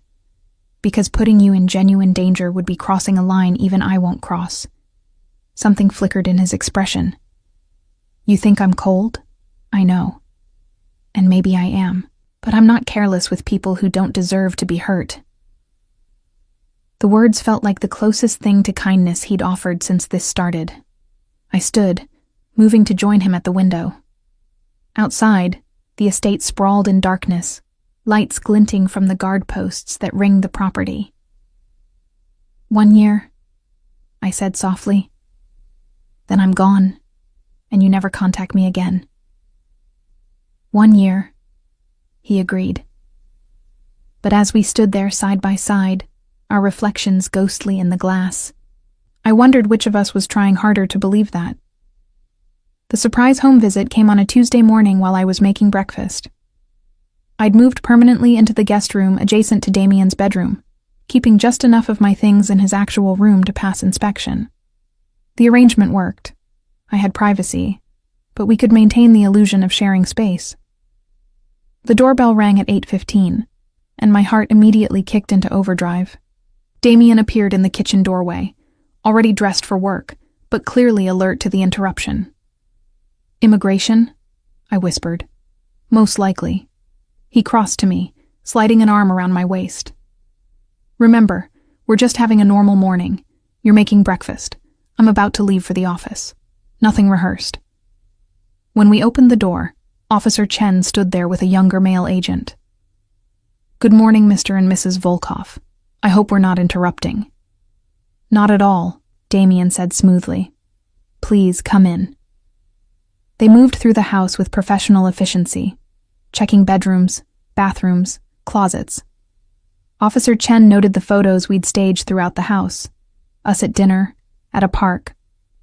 Because putting you in genuine danger would be crossing a line even I won't cross. Something flickered in his expression. You think I'm cold? I know. And maybe I am, but I'm not careless with people who don't deserve to be hurt. The words felt like the closest thing to kindness he'd offered since this started. I stood, moving to join him at the window. Outside, the estate sprawled in darkness, lights glinting from the guard posts that ringed the property. 1 year, I said softly. Then I'm gone, and you never contact me again. 1 year, he agreed. But as we stood there side by side, our reflections ghostly in the glass, I wondered which of us was trying harder to believe that. The surprise home visit came on a Tuesday morning while I was making breakfast. I'd moved permanently into the guest room adjacent to Damien's bedroom, keeping just enough of my things in his actual room to pass inspection. The arrangement worked. I had privacy, but we could maintain the illusion of sharing space. The doorbell rang at 8:15, and my heart immediately kicked into overdrive. Damien appeared in the kitchen doorway, already dressed for work, but clearly alert to the interruption. Immigration? I whispered. Most likely. He crossed to me, sliding an arm around my waist. Remember, we're just having a normal morning. You're making breakfast. I'm about to leave for the office. Nothing rehearsed. When we opened the door, Officer Chen stood there with a younger male agent. Good morning, Mr. and Mrs. Volkov. I hope we're not interrupting. Not at all, Damien said smoothly. Please come in. They moved through the house with professional efficiency, checking bedrooms, bathrooms, closets. Officer Chen noted the photos we'd staged throughout the house. Us at dinner, at a park,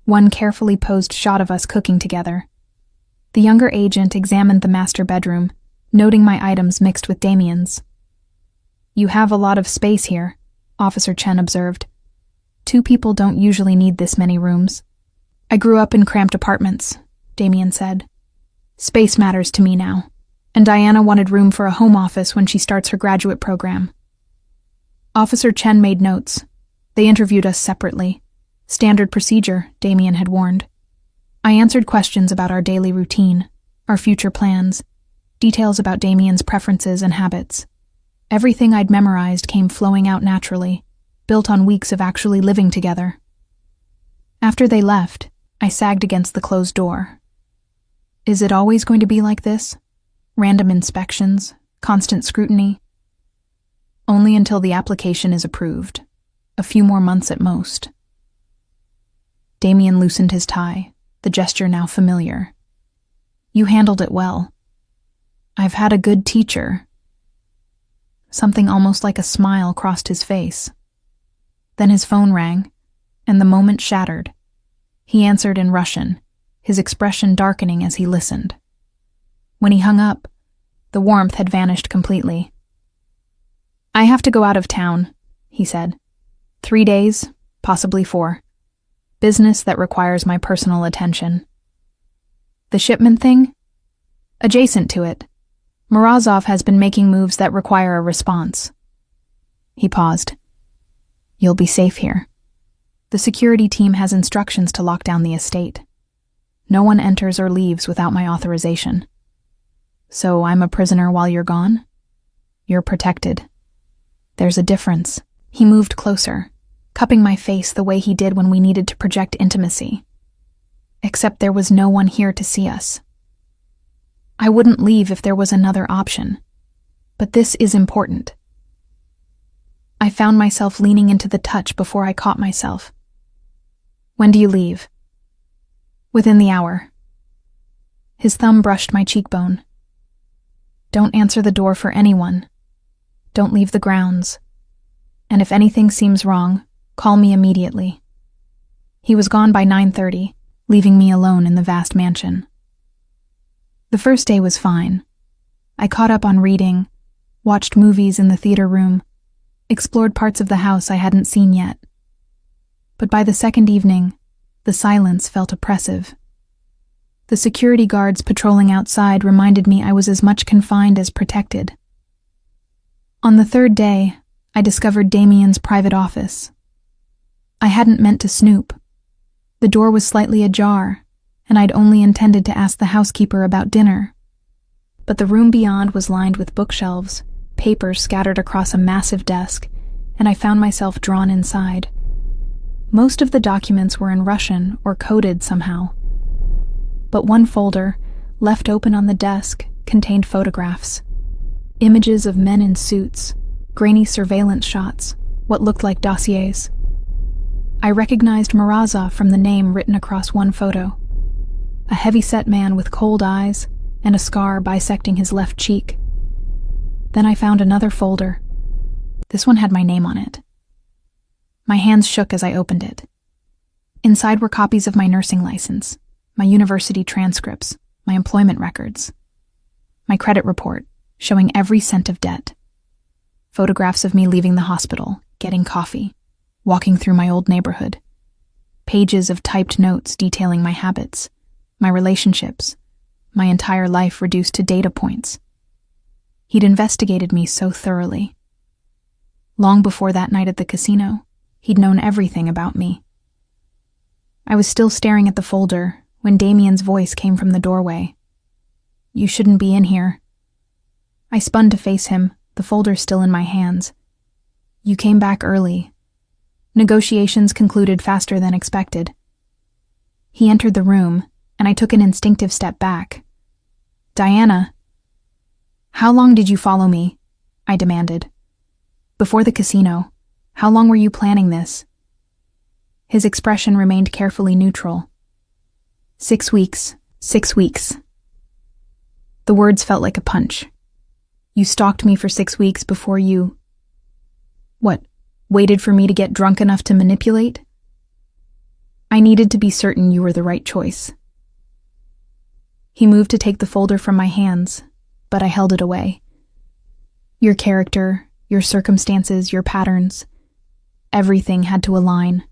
one carefully posed shot of us cooking together. The younger agent examined the master bedroom, noting my items mixed with Damien's. You have a lot of space here, Officer Chen observed. 2 people don't usually need this many rooms. I grew up in cramped apartments, Damien said. Space matters to me now, and Diana wanted room for a home office when she starts her graduate program. Officer Chen made notes. They interviewed us separately. Standard procedure, Damien had warned. I answered questions about our daily routine, our future plans, details about Damien's preferences and habits. Everything I'd memorized came flowing out naturally, built on weeks of actually living together. After they left, I sagged against the closed door. Is it always going to be like this? Random inspections, constant scrutiny? Only until the application is approved. A few more months at most. Damien loosened his tie, the gesture now familiar. You handled it well. I've had a good teacher. Something almost like a smile crossed his face. Then his phone rang, and the moment shattered. He answered in Russian, his expression darkening as he listened. When he hung up, the warmth had vanished completely. I have to go out of town, he said. 3 days, possibly 4. Business that requires my personal attention. The shipment thing? Adjacent to it. Morozov has been making moves that require a response. He paused. You'll be safe here. The security team has instructions to lock down the estate. No one enters or leaves without my authorization. So I'm a prisoner while you're gone? You're protected. There's a difference. He moved closer, cupping my face the way he did when we needed to project intimacy. Except there was no one here to see us. I wouldn't leave if there was another option. But this is important. I found myself leaning into the touch before I caught myself. When do you leave? Within the hour. His thumb brushed my cheekbone. Don't answer the door for anyone. Don't leave the grounds. And if anything seems wrong, call me immediately. He was gone by 9:30, leaving me alone in the vast mansion. The first day was fine. I caught up on reading, watched movies in the theater room, explored parts of the house I hadn't seen yet. But by the second evening, the silence felt oppressive. The security guards patrolling outside reminded me I was as much confined as protected. On the third day, I discovered Damien's private office. I hadn't meant to snoop. The door was slightly ajar, and I'd only intended to ask the housekeeper about dinner. But the room beyond was lined with bookshelves, papers scattered across a massive desk, and I found myself drawn inside. Most of the documents were in Russian or coded somehow. But one folder, left open on the desk, contained photographs. Images of men in suits, grainy surveillance shots, what looked like dossiers. I recognized Morozov from the name written across one photo. A heavy-set man with cold eyes and a scar bisecting his left cheek. Then I found another folder. This one had my name on it. My hands shook as I opened it. Inside were copies of my nursing license, my university transcripts, my employment records, my credit report showing every cent of debt, photographs of me leaving the hospital, getting coffee, walking through my old neighborhood, pages of typed notes detailing my habits, my relationships, my entire life reduced to data points. He'd investigated me so thoroughly. Long before that night at the casino, he'd known everything about me. I was still staring at the folder when Damien's voice came from the doorway. You shouldn't be in here. I spun to face him, the folder still in my hands. You came back early. Negotiations concluded faster than expected. He entered the room, and I took an instinctive step back. Diana. How long did you follow me? I demanded. Before the casino, how long were you planning this? His expression remained carefully neutral. 6 weeks, 6 weeks. The words felt like a punch. You stalked me for 6 weeks before you... What, waited for me to get drunk enough to manipulate? I needed to be certain you were the right choice. He moved to take the folder from my hands, but I held it away. Your character, your circumstances, your patterns, everything had to align.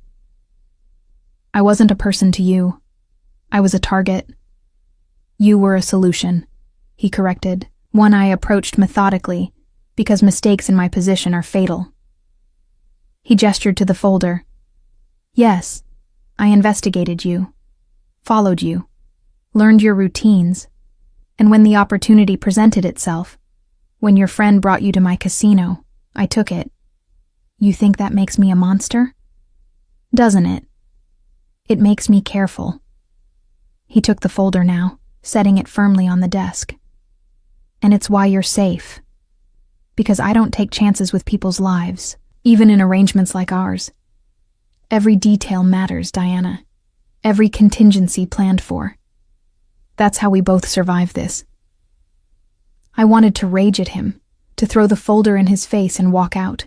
I wasn't a person to you. I was a target. You were a solution, he corrected, one I approached methodically, because mistakes in my position are fatal. He gestured to the folder. Yes, I investigated you, followed you, learned your routines, and when the opportunity presented itself, when your friend brought you to my casino, I took it. You think that makes me a monster? Doesn't it? It makes me careful. He took the folder now, setting it firmly on the desk. And it's why you're safe. Because I don't take chances with people's lives, even in arrangements like ours. Every detail matters, Diana. Every contingency planned for. That's how we both survive this. I wanted to rage at him, to throw the folder in his face and walk out.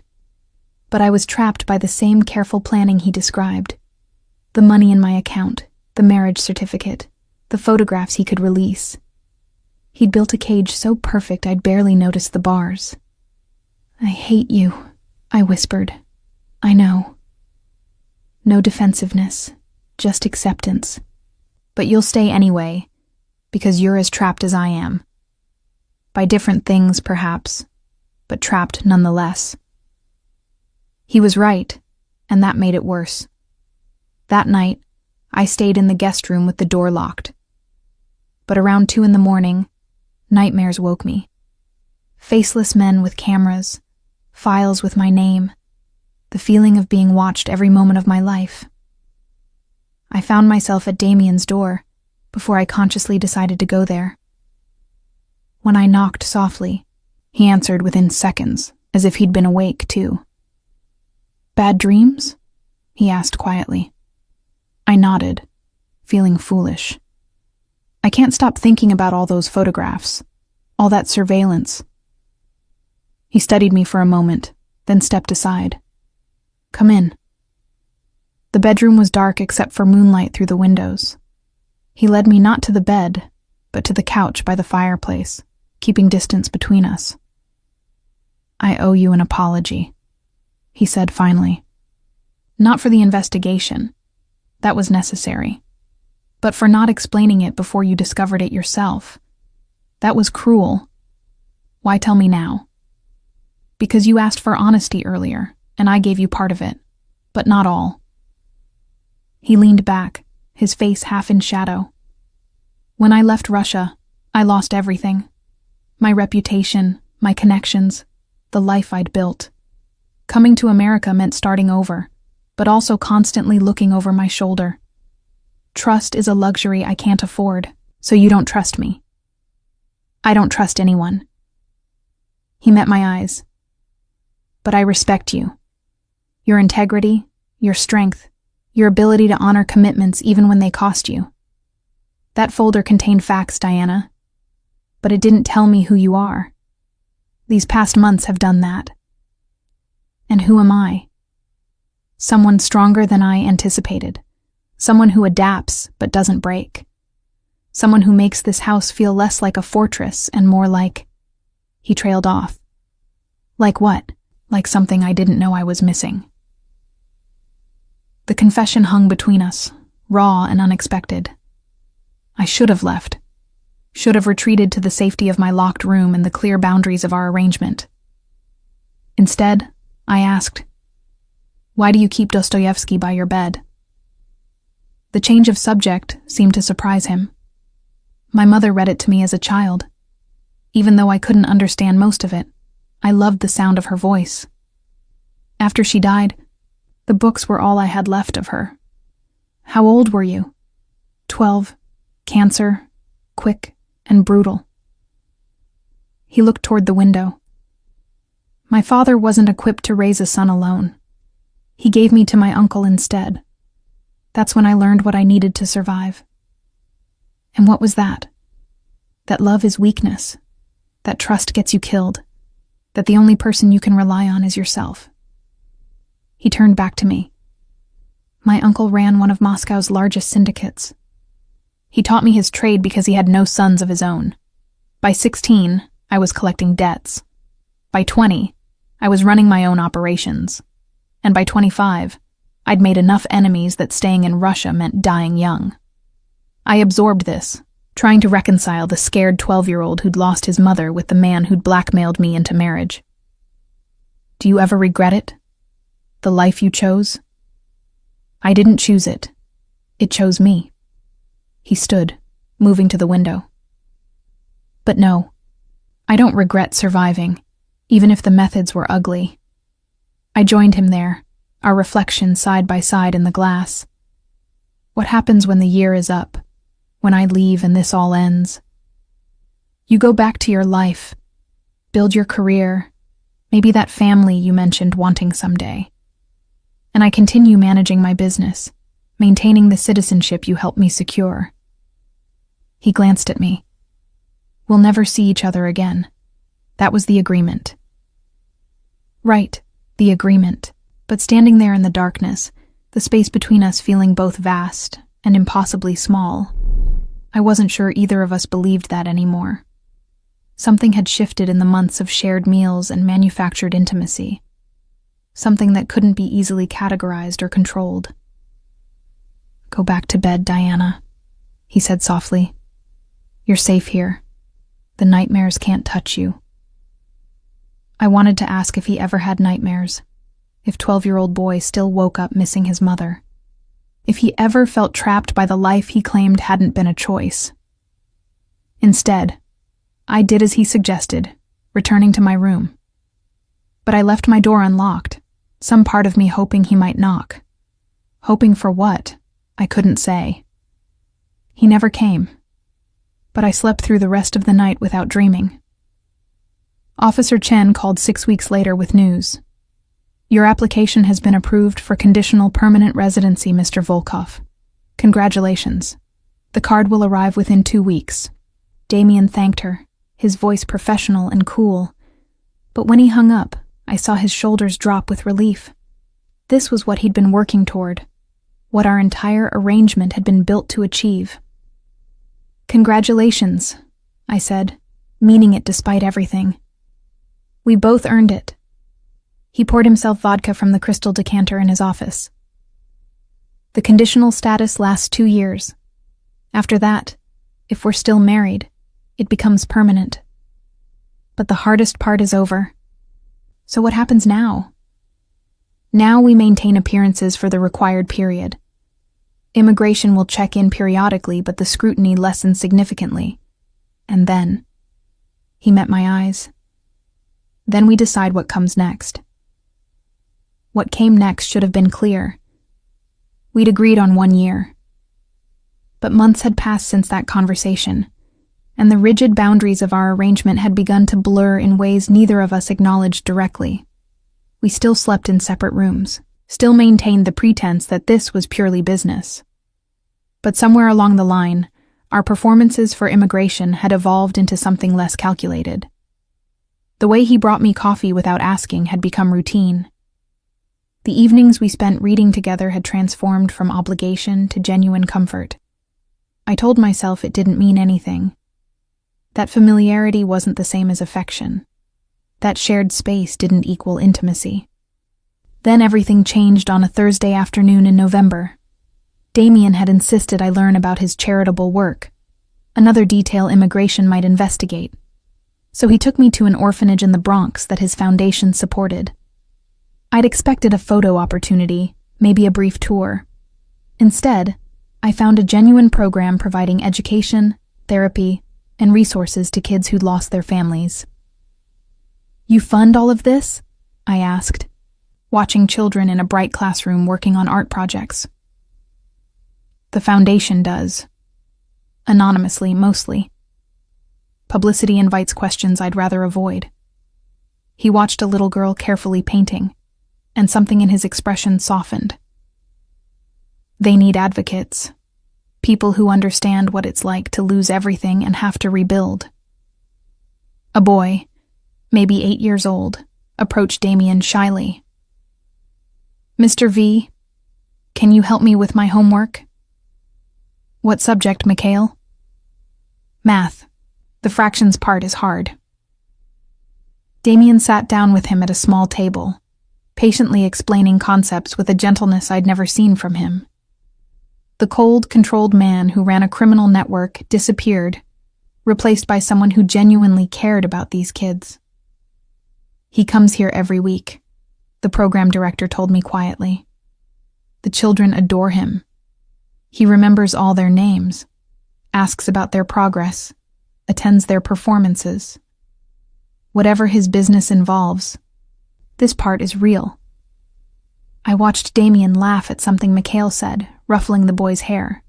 But I was trapped by the same careful planning he described. The money in my account, the marriage certificate, the photographs he could release. He'd built a cage so perfect I'd barely noticed the bars. I hate you, I whispered. I know. No defensiveness, just acceptance. But you'll stay anyway, because you're as trapped as I am. By different things, perhaps, but trapped nonetheless. He was right, and that made it worse. That night, I stayed in the guest room with the door locked. But around 2 a.m, nightmares woke me. Faceless men with cameras, files with my name, the feeling of being watched every moment of my life. I found myself at Damien's door before I consciously decided to go there. When I knocked softly, he answered within seconds, as if he'd been awake too. "Bad dreams?" he asked quietly. I nodded, feeling foolish. I can't stop thinking about all those photographs, all that surveillance. He studied me for a moment, then stepped aside. "Come in." The bedroom was dark except for moonlight through the windows. He led me not to the bed, but to the couch by the fireplace, keeping distance between us. "I owe you an apology," he said finally. "Not for the investigation. That was necessary. But for not explaining it before you discovered it yourself. That was cruel. Why tell me now?" "Because you asked for honesty earlier, and I gave you part of it, but not all." He leaned back, his face half in shadow. "When I left Russia, I lost everything. My reputation, my connections, the life I'd built. Coming to America meant starting over, but also constantly looking over my shoulder. Trust is a luxury I can't afford, so you don't trust me. I don't trust anyone." He met my eyes. "But I respect you. Your integrity, your strength, your ability to honor commitments even when they cost you. That folder contained facts, Diana, but it didn't tell me who you are. These past months have done that. And who am I? Someone stronger than I anticipated. Someone who adapts but doesn't break. Someone who makes this house feel less like a fortress and more like..." He trailed off. "Like what?" "Like something I didn't know I was missing." The confession hung between us, raw and unexpected. I should have left. Should have retreated to the safety of my locked room and the clear boundaries of our arrangement. Instead, I asked, "Why do you keep Dostoevsky by your bed?" The change of subject seemed to surprise him. My mother read it to me as a child. Even though I couldn't understand most of it, I loved the sound of her voice. After she died, the books were all I had left of her. "How old were you?" 12, cancer, quick and brutal. He looked toward the window. My father wasn't equipped to raise a son alone. He gave me to my uncle instead. That's when I learned what I needed to survive. And what was that? That love is weakness. That trust gets you killed. That the only person you can rely on is yourself. He turned back to me. My uncle ran one of Moscow's largest syndicates. He taught me his trade because he had no sons of his own. By 16, I was collecting debts. By 20, I was running my own operations. And by 25, I'd made enough enemies that staying in Russia meant dying young. I absorbed this, trying to reconcile the scared 12-year-old who'd lost his mother with the man who'd blackmailed me into marriage. Do you ever regret it? The life you chose? I didn't choose it. It chose me. He stood, moving to the window. But no, I don't regret surviving, even if the methods were ugly. I joined him there, our reflection side by side in the glass. What happens when the year is up? when I leave and this all ends. You go back to your life, build your career, maybe that family you mentioned wanting someday. And I continue managing my business, maintaining the citizenship you helped me secure. He glanced at me. We'll never see each other again. That was the agreement. Right, the agreement. But standing there in the darkness, the space between us feeling both vast and impossibly small, I wasn't sure either of us believed that anymore. Something had shifted in the months of shared meals and manufactured intimacy. Something that couldn't be easily categorized or controlled. Go back to bed, Diana, he said softly. You're safe here. The nightmares can't touch you. I wanted to ask if he ever had nightmares, if 12-year-old boy still woke up missing his mother, if he ever felt trapped by the life he claimed hadn't been a choice. Instead, I did as he suggested, returning to my room. But I left my door unlocked, some part of me hoping he might knock. Hoping for what? I couldn't say. He never came. But I slept through the rest of the night without dreaming. Officer Chen called 6 weeks later with news. Your application has been approved for conditional permanent residency, Mr. Volkov. Congratulations. The card will arrive within 2 weeks. Damien thanked her, his voice professional and cool. But when he hung up, I saw his shoulders drop with relief. This was what he'd been working toward, what our entire arrangement had been built to achieve. Congratulations, I said, meaning it despite everything. We both earned it. He poured himself vodka from the crystal decanter in his office. The conditional status lasts 2 years. After that, if we're still married, it becomes permanent. But the hardest part is over. So what happens now? Now we maintain appearances for the required period. Immigration will check in periodically, but the scrutiny lessens significantly. And then, he met my eyes. Then we decide what comes next. What came next should have been clear. We'd agreed on 1 year. But months had passed since that conversation, and the rigid boundaries of our arrangement had begun to blur in ways neither of us acknowledged directly. We still slept in separate rooms, still maintained the pretense that this was purely business. But somewhere along the line, our performances for immigration had evolved into something less calculated. The way he brought me coffee without asking had become routine. The evenings we spent reading together had transformed from obligation to genuine comfort. I told myself it didn't mean anything. That familiarity wasn't the same as affection. That shared space didn't equal intimacy. Then everything changed on a Thursday afternoon in November. Damien had insisted I learn about his charitable work, another detail immigration might investigate. So he took me to an orphanage in the Bronx that his foundation supported. I'd expected a photo opportunity, maybe a brief tour. Instead, I found a genuine program providing education, therapy, and resources to kids who'd lost their families. You fund all of this? I asked, watching children in a bright classroom working on art projects. The foundation does. Anonymously, mostly. Publicity invites questions I'd rather avoid. He watched a little girl carefully painting, and something in his expression softened. They need advocates. People who understand what it's like to lose everything and have to rebuild. A boy, maybe 8 years old, approached Damien shyly. Mr. V, can you help me with my homework? What subject, Mikhail? Math. The fractions part is hard. Damien sat down with him at a small table, patiently explaining concepts with a gentleness I'd never seen from him. The cold, controlled man who ran a criminal network disappeared, replaced by someone who genuinely cared about these kids. He comes here every week, the program director told me quietly. The children adore him. He remembers all their names, asks about their progress, attends their performances. Whatever his business involves, this part is real. I watched Damien laugh at something Mikhail said, ruffling the boy's hair.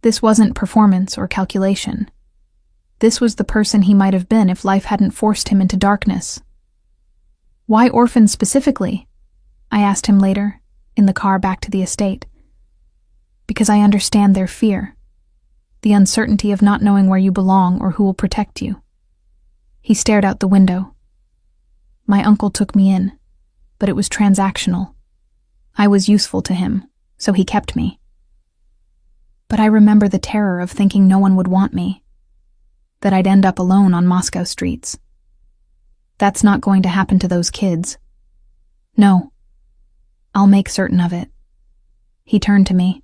This wasn't performance or calculation. This was the person he might have been if life hadn't forced him into darkness. Why orphans specifically? I asked him later, in the car back to the estate. Because I understand their fear, the uncertainty of not knowing where you belong or who will protect you. He stared out the window. My uncle took me in, but it was transactional. I was useful to him, so he kept me. But I remember the terror of thinking no one would want me, that I'd end up alone on Moscow streets. That's not going to happen to those kids. No, I'll make certain of it. He turned to me.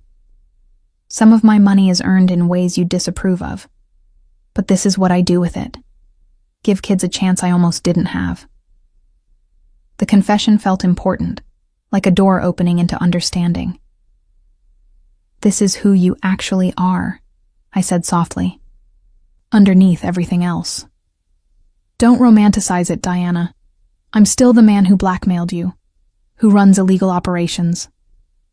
Some of my money is earned in ways you disapprove of, but this is what I do with it. Give kids a chance I almost didn't have. The confession felt important, like a door opening into understanding. This is who you actually are, I said softly, underneath everything else. Don't romanticize it, Diana. I'm still the man who blackmailed you, who runs illegal operations.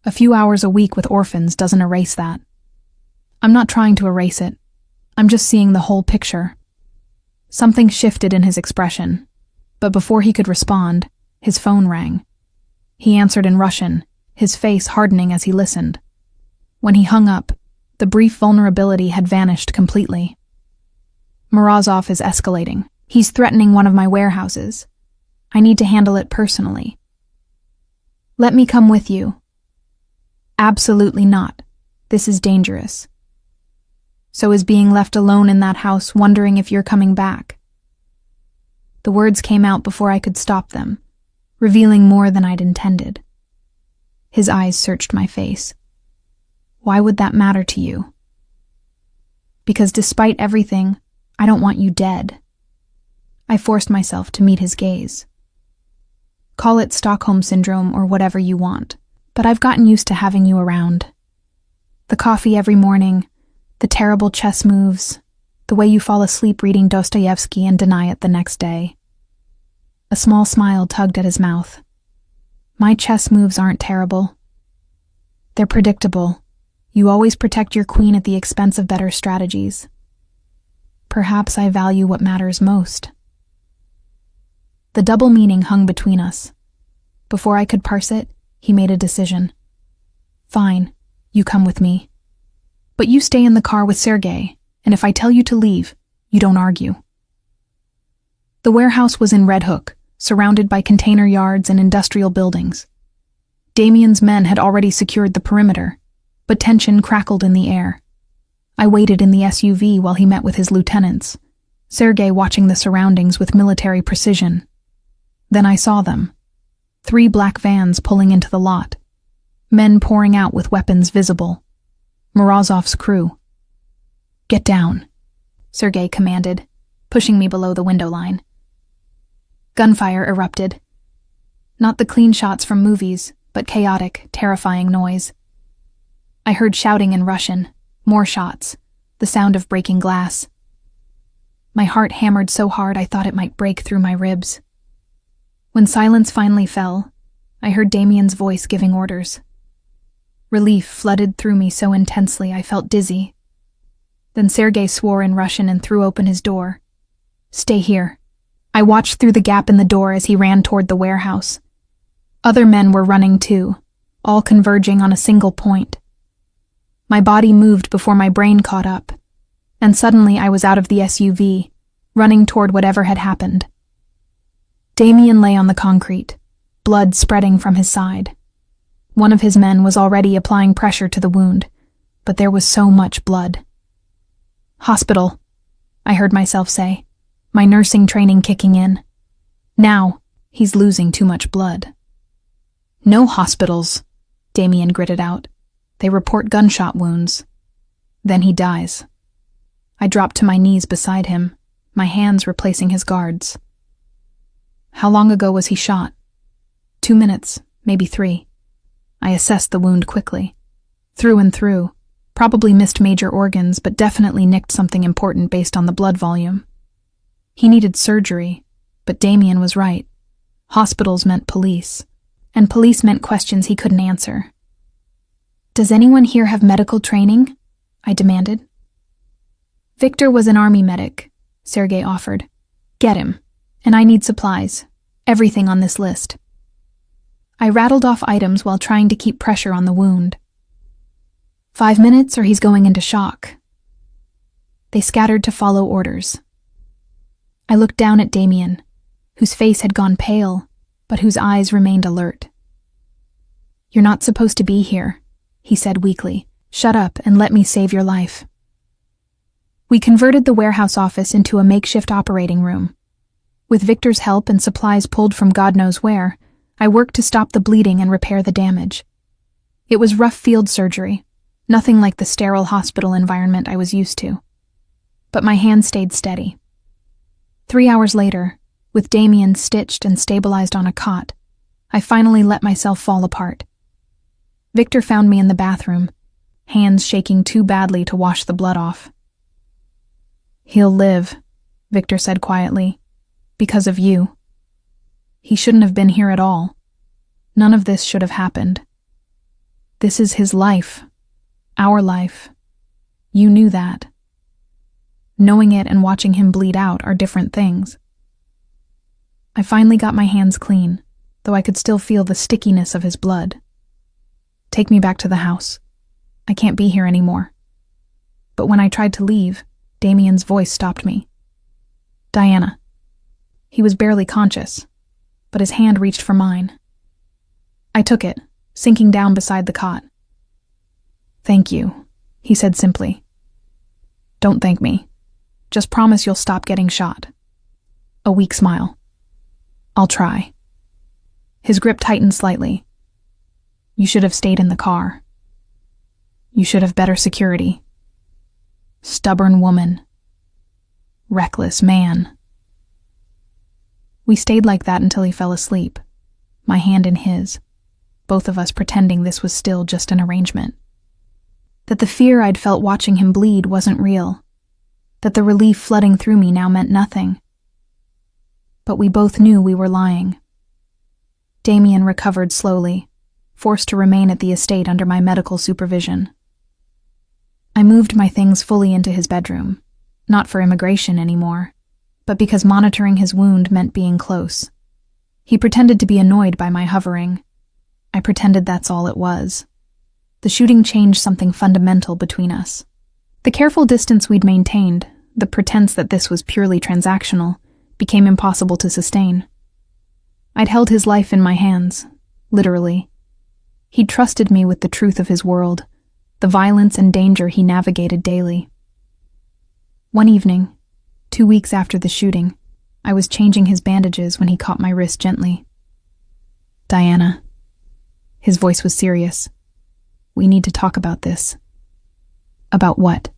A few hours a week with orphans doesn't erase that. I'm not trying to erase it. I'm just seeing the whole picture. Something shifted in his expression, but before he could respond, his phone rang. He answered in Russian, his face hardening as he listened. When he hung up, the brief vulnerability had vanished completely. Morozov is escalating. He's threatening one of my warehouses. I need to handle it personally. Let me come with you. Absolutely not. This is dangerous. So is being left alone in that house, wondering if you're coming back. The words came out before I could stop them, revealing more than I'd intended. His eyes searched my face. Why would that matter to you? Because despite everything, I don't want you dead. I forced myself to meet his gaze. Call it Stockholm Syndrome or whatever you want, but I've gotten used to having you around. The coffee every morning, the terrible chess moves, the way you fall asleep reading Dostoevsky and deny it the next day. A small smile tugged at his mouth. My chess moves aren't terrible. They're predictable. You always protect your queen at the expense of better strategies. Perhaps I value what matters most. The double meaning hung between us. Before I could parse it, he made a decision. Fine, you come with me. But you stay in the car with Sergei, and if I tell you to leave, you don't argue. The warehouse was in Red Hook, surrounded by container yards and industrial buildings. Damien's men had already secured the perimeter, but tension crackled in the air. I waited in the SUV while he met with his lieutenants, Sergei watching the surroundings with military precision. Then I saw them. 3 black vans pulling into the lot. Men pouring out with weapons visible. Morozov's crew. Get down, Sergei commanded, pushing me below the window line. Gunfire erupted. Not the clean shots from movies, but chaotic, terrifying noise. I heard shouting in Russian, more shots, the sound of breaking glass. My heart hammered so hard I thought it might break through my ribs. When silence finally fell, I heard Damien's voice giving orders. Relief flooded through me so intensely I felt dizzy. Then Sergei swore in Russian and threw open his door. Stay here. I watched through the gap in the door as he ran toward the warehouse. Other men were running too, all converging on a single point. My body moved before my brain caught up, and suddenly I was out of the SUV, running toward whatever had happened. Damien lay on the concrete, blood spreading from his side. One of his men was already applying pressure to the wound, but there was so much blood. Hospital, I heard myself say, my nursing training kicking in. Now, he's losing too much blood. No hospitals, Damien gritted out. They report gunshot wounds. Then he dies. I dropped to my knees beside him, my hands replacing his guards. How long ago was he shot? 2 minutes, maybe 3. I assessed the wound quickly. Through and through. Probably missed major organs, but definitely nicked something important based on the blood volume. He needed surgery, but Damien was right. Hospitals meant police, and police meant questions he couldn't answer. Does anyone here have medical training? I demanded. Victor was an army medic, Sergei offered. Get him, and I need supplies. Everything on this list. I rattled off items while trying to keep pressure on the wound. 5 minutes or he's going into shock. They scattered to follow orders. I looked down at Damien, whose face had gone pale, but whose eyes remained alert. You're not supposed to be here, he said weakly. Shut up and let me save your life. We converted the warehouse office into a makeshift operating room. With Victor's help and supplies pulled from God knows where, I worked to stop the bleeding and repair the damage. It was rough field surgery, nothing like the sterile hospital environment I was used to. But my hand stayed steady. 3 hours later, with Damien stitched and stabilized on a cot, I finally let myself fall apart. Victor found me in the bathroom, hands shaking too badly to wash the blood off. He'll live, Victor said quietly, because of you. He shouldn't have been here at all. None of this should have happened. This is his life, our life. You knew that. Knowing it and watching him bleed out are different things. I finally got my hands clean, though I could still feel the stickiness of his blood. Take me back to the house. I can't be here anymore. But when I tried to leave, Damien's voice stopped me. Diana. He was barely conscious, but his hand reached for mine. I took it, sinking down beside the cot. Thank you, he said simply. Don't thank me. Just promise you'll stop getting shot. A weak smile. I'll try. His grip tightened slightly. You should have stayed in the car. You should have better security. Stubborn woman. Reckless man. We stayed like that until he fell asleep, my hand in his, both of us pretending this was still just an arrangement. That the fear I'd felt watching him bleed wasn't real. That the relief flooding through me now meant nothing. But we both knew we were lying. Damien recovered slowly, forced to remain at the estate under my medical supervision. I moved my things fully into his bedroom, not for immigration anymore, but because monitoring his wound meant being close. He pretended to be annoyed by my hovering. I pretended that's all it was. The shooting changed something fundamental between us. The careful distance we'd maintained, the pretense that this was purely transactional, became impossible to sustain. I'd held his life in my hands, literally. He'd trusted me with the truth of his world, the violence and danger he navigated daily. One evening, 2 weeks after the shooting, I was changing his bandages when he caught my wrist gently. Diana. His voice was serious. We need to talk about this. About what?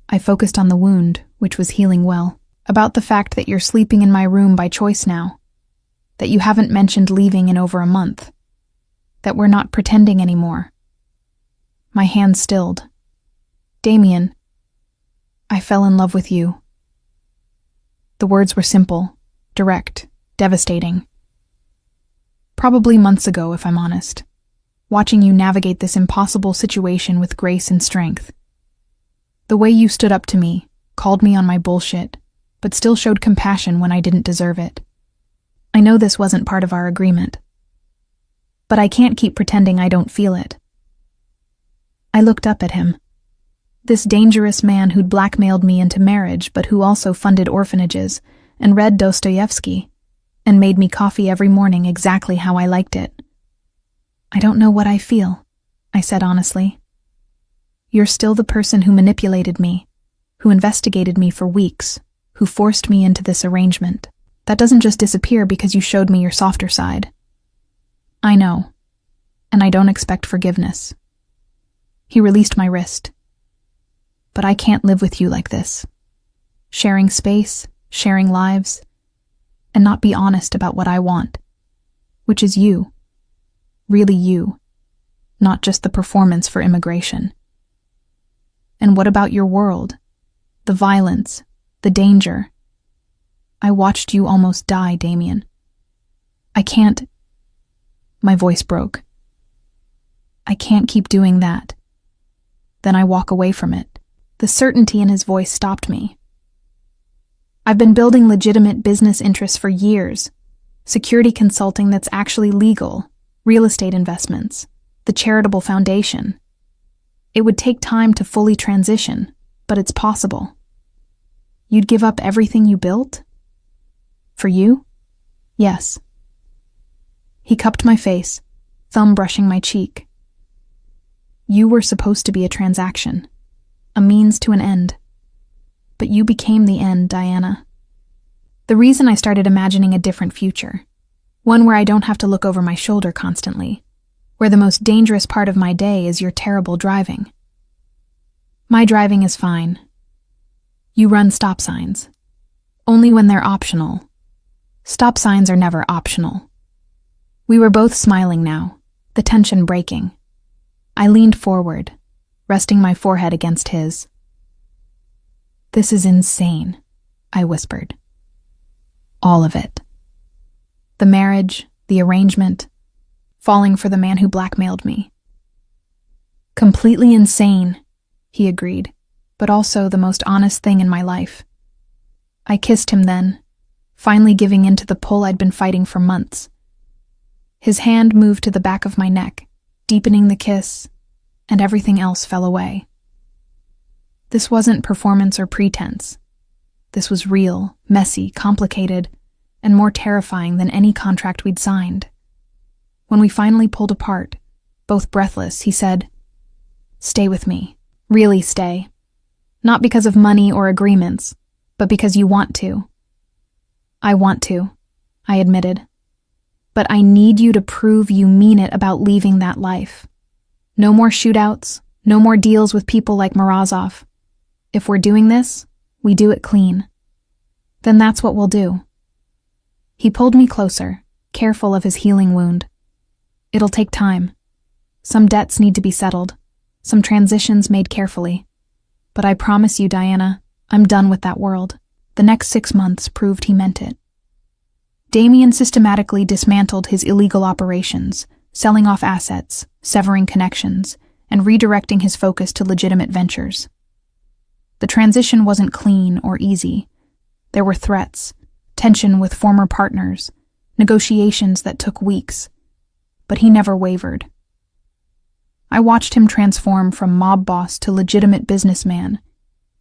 I focused on the wound, which was healing well. About the fact that you're sleeping in my room by choice now. That you haven't mentioned leaving in over a month. That we're not pretending anymore. My hand stilled. Damien, I fell in love with you. The words were simple, direct, devastating. Probably months ago, if I'm honest. Watching you navigate this impossible situation with grace and strength. The way you stood up to me, called me on my bullshit, but still showed compassion when I didn't deserve it. I know this wasn't part of our agreement. But I can't keep pretending I don't feel it. I looked up at him. This dangerous man who'd blackmailed me into marriage but who also funded orphanages and read Dostoevsky and made me coffee every morning exactly how I liked it. I don't know what I feel, I said honestly. You're still the person who manipulated me, who investigated me for weeks, who forced me into this arrangement. That doesn't just disappear because you showed me your softer side. I know, and I don't expect forgiveness. He released my wrist. But I can't live with you like this. Sharing space, sharing lives, and not be honest about what I want, which is you. Really you, not just the performance for immigration. And what about your world? The violence, the danger. I watched you almost die, Damien. I can't... My voice broke. I can't keep doing that. then I walk away from it. The certainty in his voice stopped me. I've been building legitimate business interests for years. Security consulting that's actually legal, real estate investments, the charitable foundation. It would take time to fully transition, but it's possible. You'd give up everything you built? For you? Yes. He cupped my face, thumb brushing my cheek. You were supposed to be a transaction, a means to an end. But you became the end, Diana. The reason I started imagining a different future, one where I don't have to look over my shoulder constantly, where the most dangerous part of my day is your terrible driving. My driving is fine. You run stop signs. Only when they're optional. Stop signs are never optional. We were both smiling now, the tension breaking. I leaned forward, resting my forehead against his. This is insane, I whispered. All of it. The marriage, the arrangement, falling for the man who blackmailed me. Completely insane, he agreed, but also the most honest thing in my life. I kissed him then, finally giving in to the pull I'd been fighting for months. His hand moved to the back of my neck, deepening the kiss, and everything else fell away. This wasn't performance or pretense. This was real, messy, complicated, and more terrifying than any contract we'd signed. When we finally pulled apart, both breathless, he said, "Stay with me. Really stay. Not because of money or agreements, but because you want to." I want to, I admitted. But I need you to prove you mean it about leaving that life. No more shootouts, no more deals with people like Morozov. If we're doing this, we do it clean. Then that's what we'll do. He pulled me closer, careful of his healing wound. It'll take time. Some debts need to be settled, some transitions made carefully. But I promise you, Diana, I'm done with that world. The next 6 months proved he meant it. Damien systematically dismantled his illegal operations, selling off assets, severing connections, and redirecting his focus to legitimate ventures. The transition wasn't clean or easy. There were threats, tension with former partners, negotiations that took weeks. But he never wavered. I watched him transform from mob boss to legitimate businessman,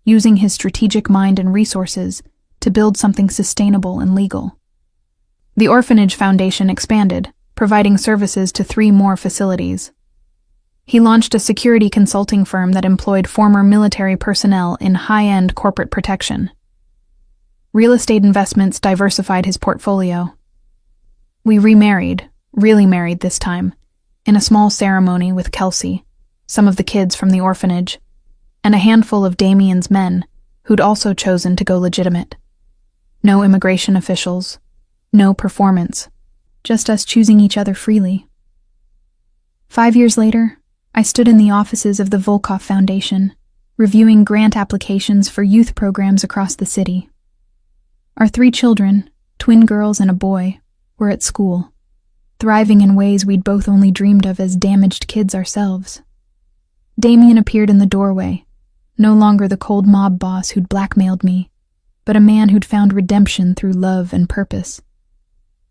using his strategic mind and resources to build something sustainable and legal. The orphanage foundation expanded, providing services to 3 more facilities. He launched a security consulting firm that employed former military personnel in high-end corporate protection. Real estate investments diversified his portfolio. We remarried, really married this time, in a small ceremony with Kelsey, some of the kids from the orphanage, and a handful of Damien's men who'd also chosen to go legitimate. No immigration officials, no performance, just us choosing each other freely. 5 years later, I stood in the offices of the Volkov Foundation, reviewing grant applications for youth programs across the city. Our 3 children, twin girls and a boy, were at school, thriving in ways we'd both only dreamed of as damaged kids ourselves. Damien appeared in the doorway, no longer the cold mob boss who'd blackmailed me, but a man who'd found redemption through love and purpose.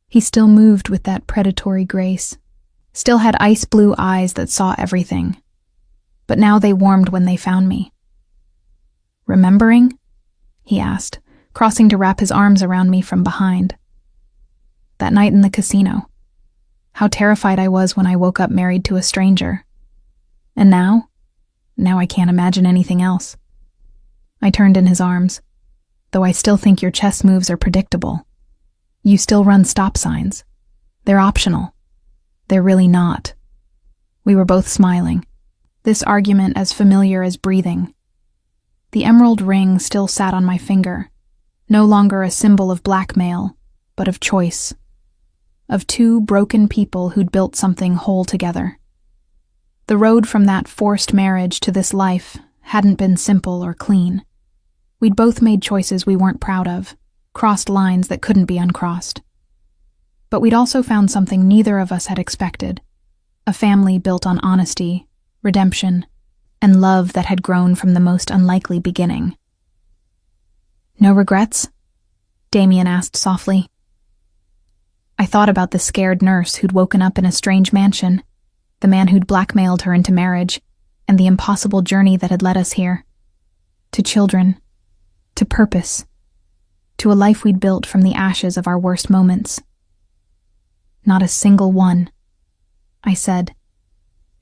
He still moved with that predatory grace, still had ice blue eyes that saw everything. But now they warmed when they found me. "Remembering?" he asked, crossing to wrap his arms around me from behind. That night in the casino. How terrified I was when I woke up married to a stranger. And now? Now I can't imagine anything else. I turned in his arms. Though I still think your chess moves are predictable. You still run stop signs. They're optional. They're really not. We were both smiling, this argument as familiar as breathing. The emerald ring still sat on my finger, no longer a symbol of blackmail, but of choice. Of 2 broken people who'd built something whole together. The road from that forced marriage to this life hadn't been simple or clean. We'd both made choices we weren't proud of, crossed lines that couldn't be uncrossed. But we'd also found something neither of us had expected, a family built on honesty, redemption, and love that had grown from the most unlikely beginning. "No regrets?" Damien asked softly. I thought about the scared nurse who'd woken up in a strange mansion, the man who'd blackmailed her into marriage, and the impossible journey that had led us here. To children, to purpose, to a life we'd built from the ashes of our worst moments. "Not a single one," I said,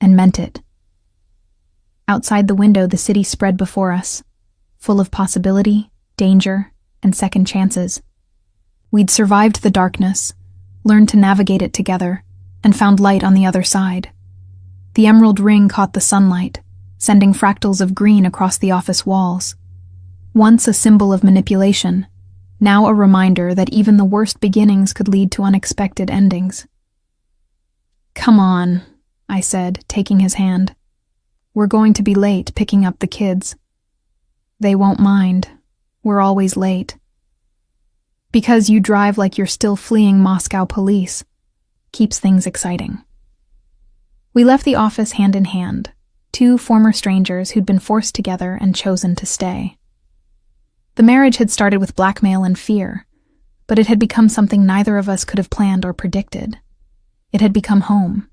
and meant it. Outside the window, the city spread before us, full of possibility, danger, and second chances. We'd survived the darkness, learned to navigate it together, and found light on the other side. The emerald ring caught the sunlight, sending fractals of green across the office walls. Once a symbol of manipulation, now a reminder that even the worst beginnings could lead to unexpected endings. "Come on," I said, taking his hand. "We're going to be late picking up the kids." "They won't mind. We're always late." "Because you drive like you're still fleeing Moscow police. Keeps things exciting." We left the office hand in hand, two former strangers who'd been forced together and chosen to stay. The marriage had started with blackmail and fear, but it had become something neither of us could have planned or predicted. It had become home.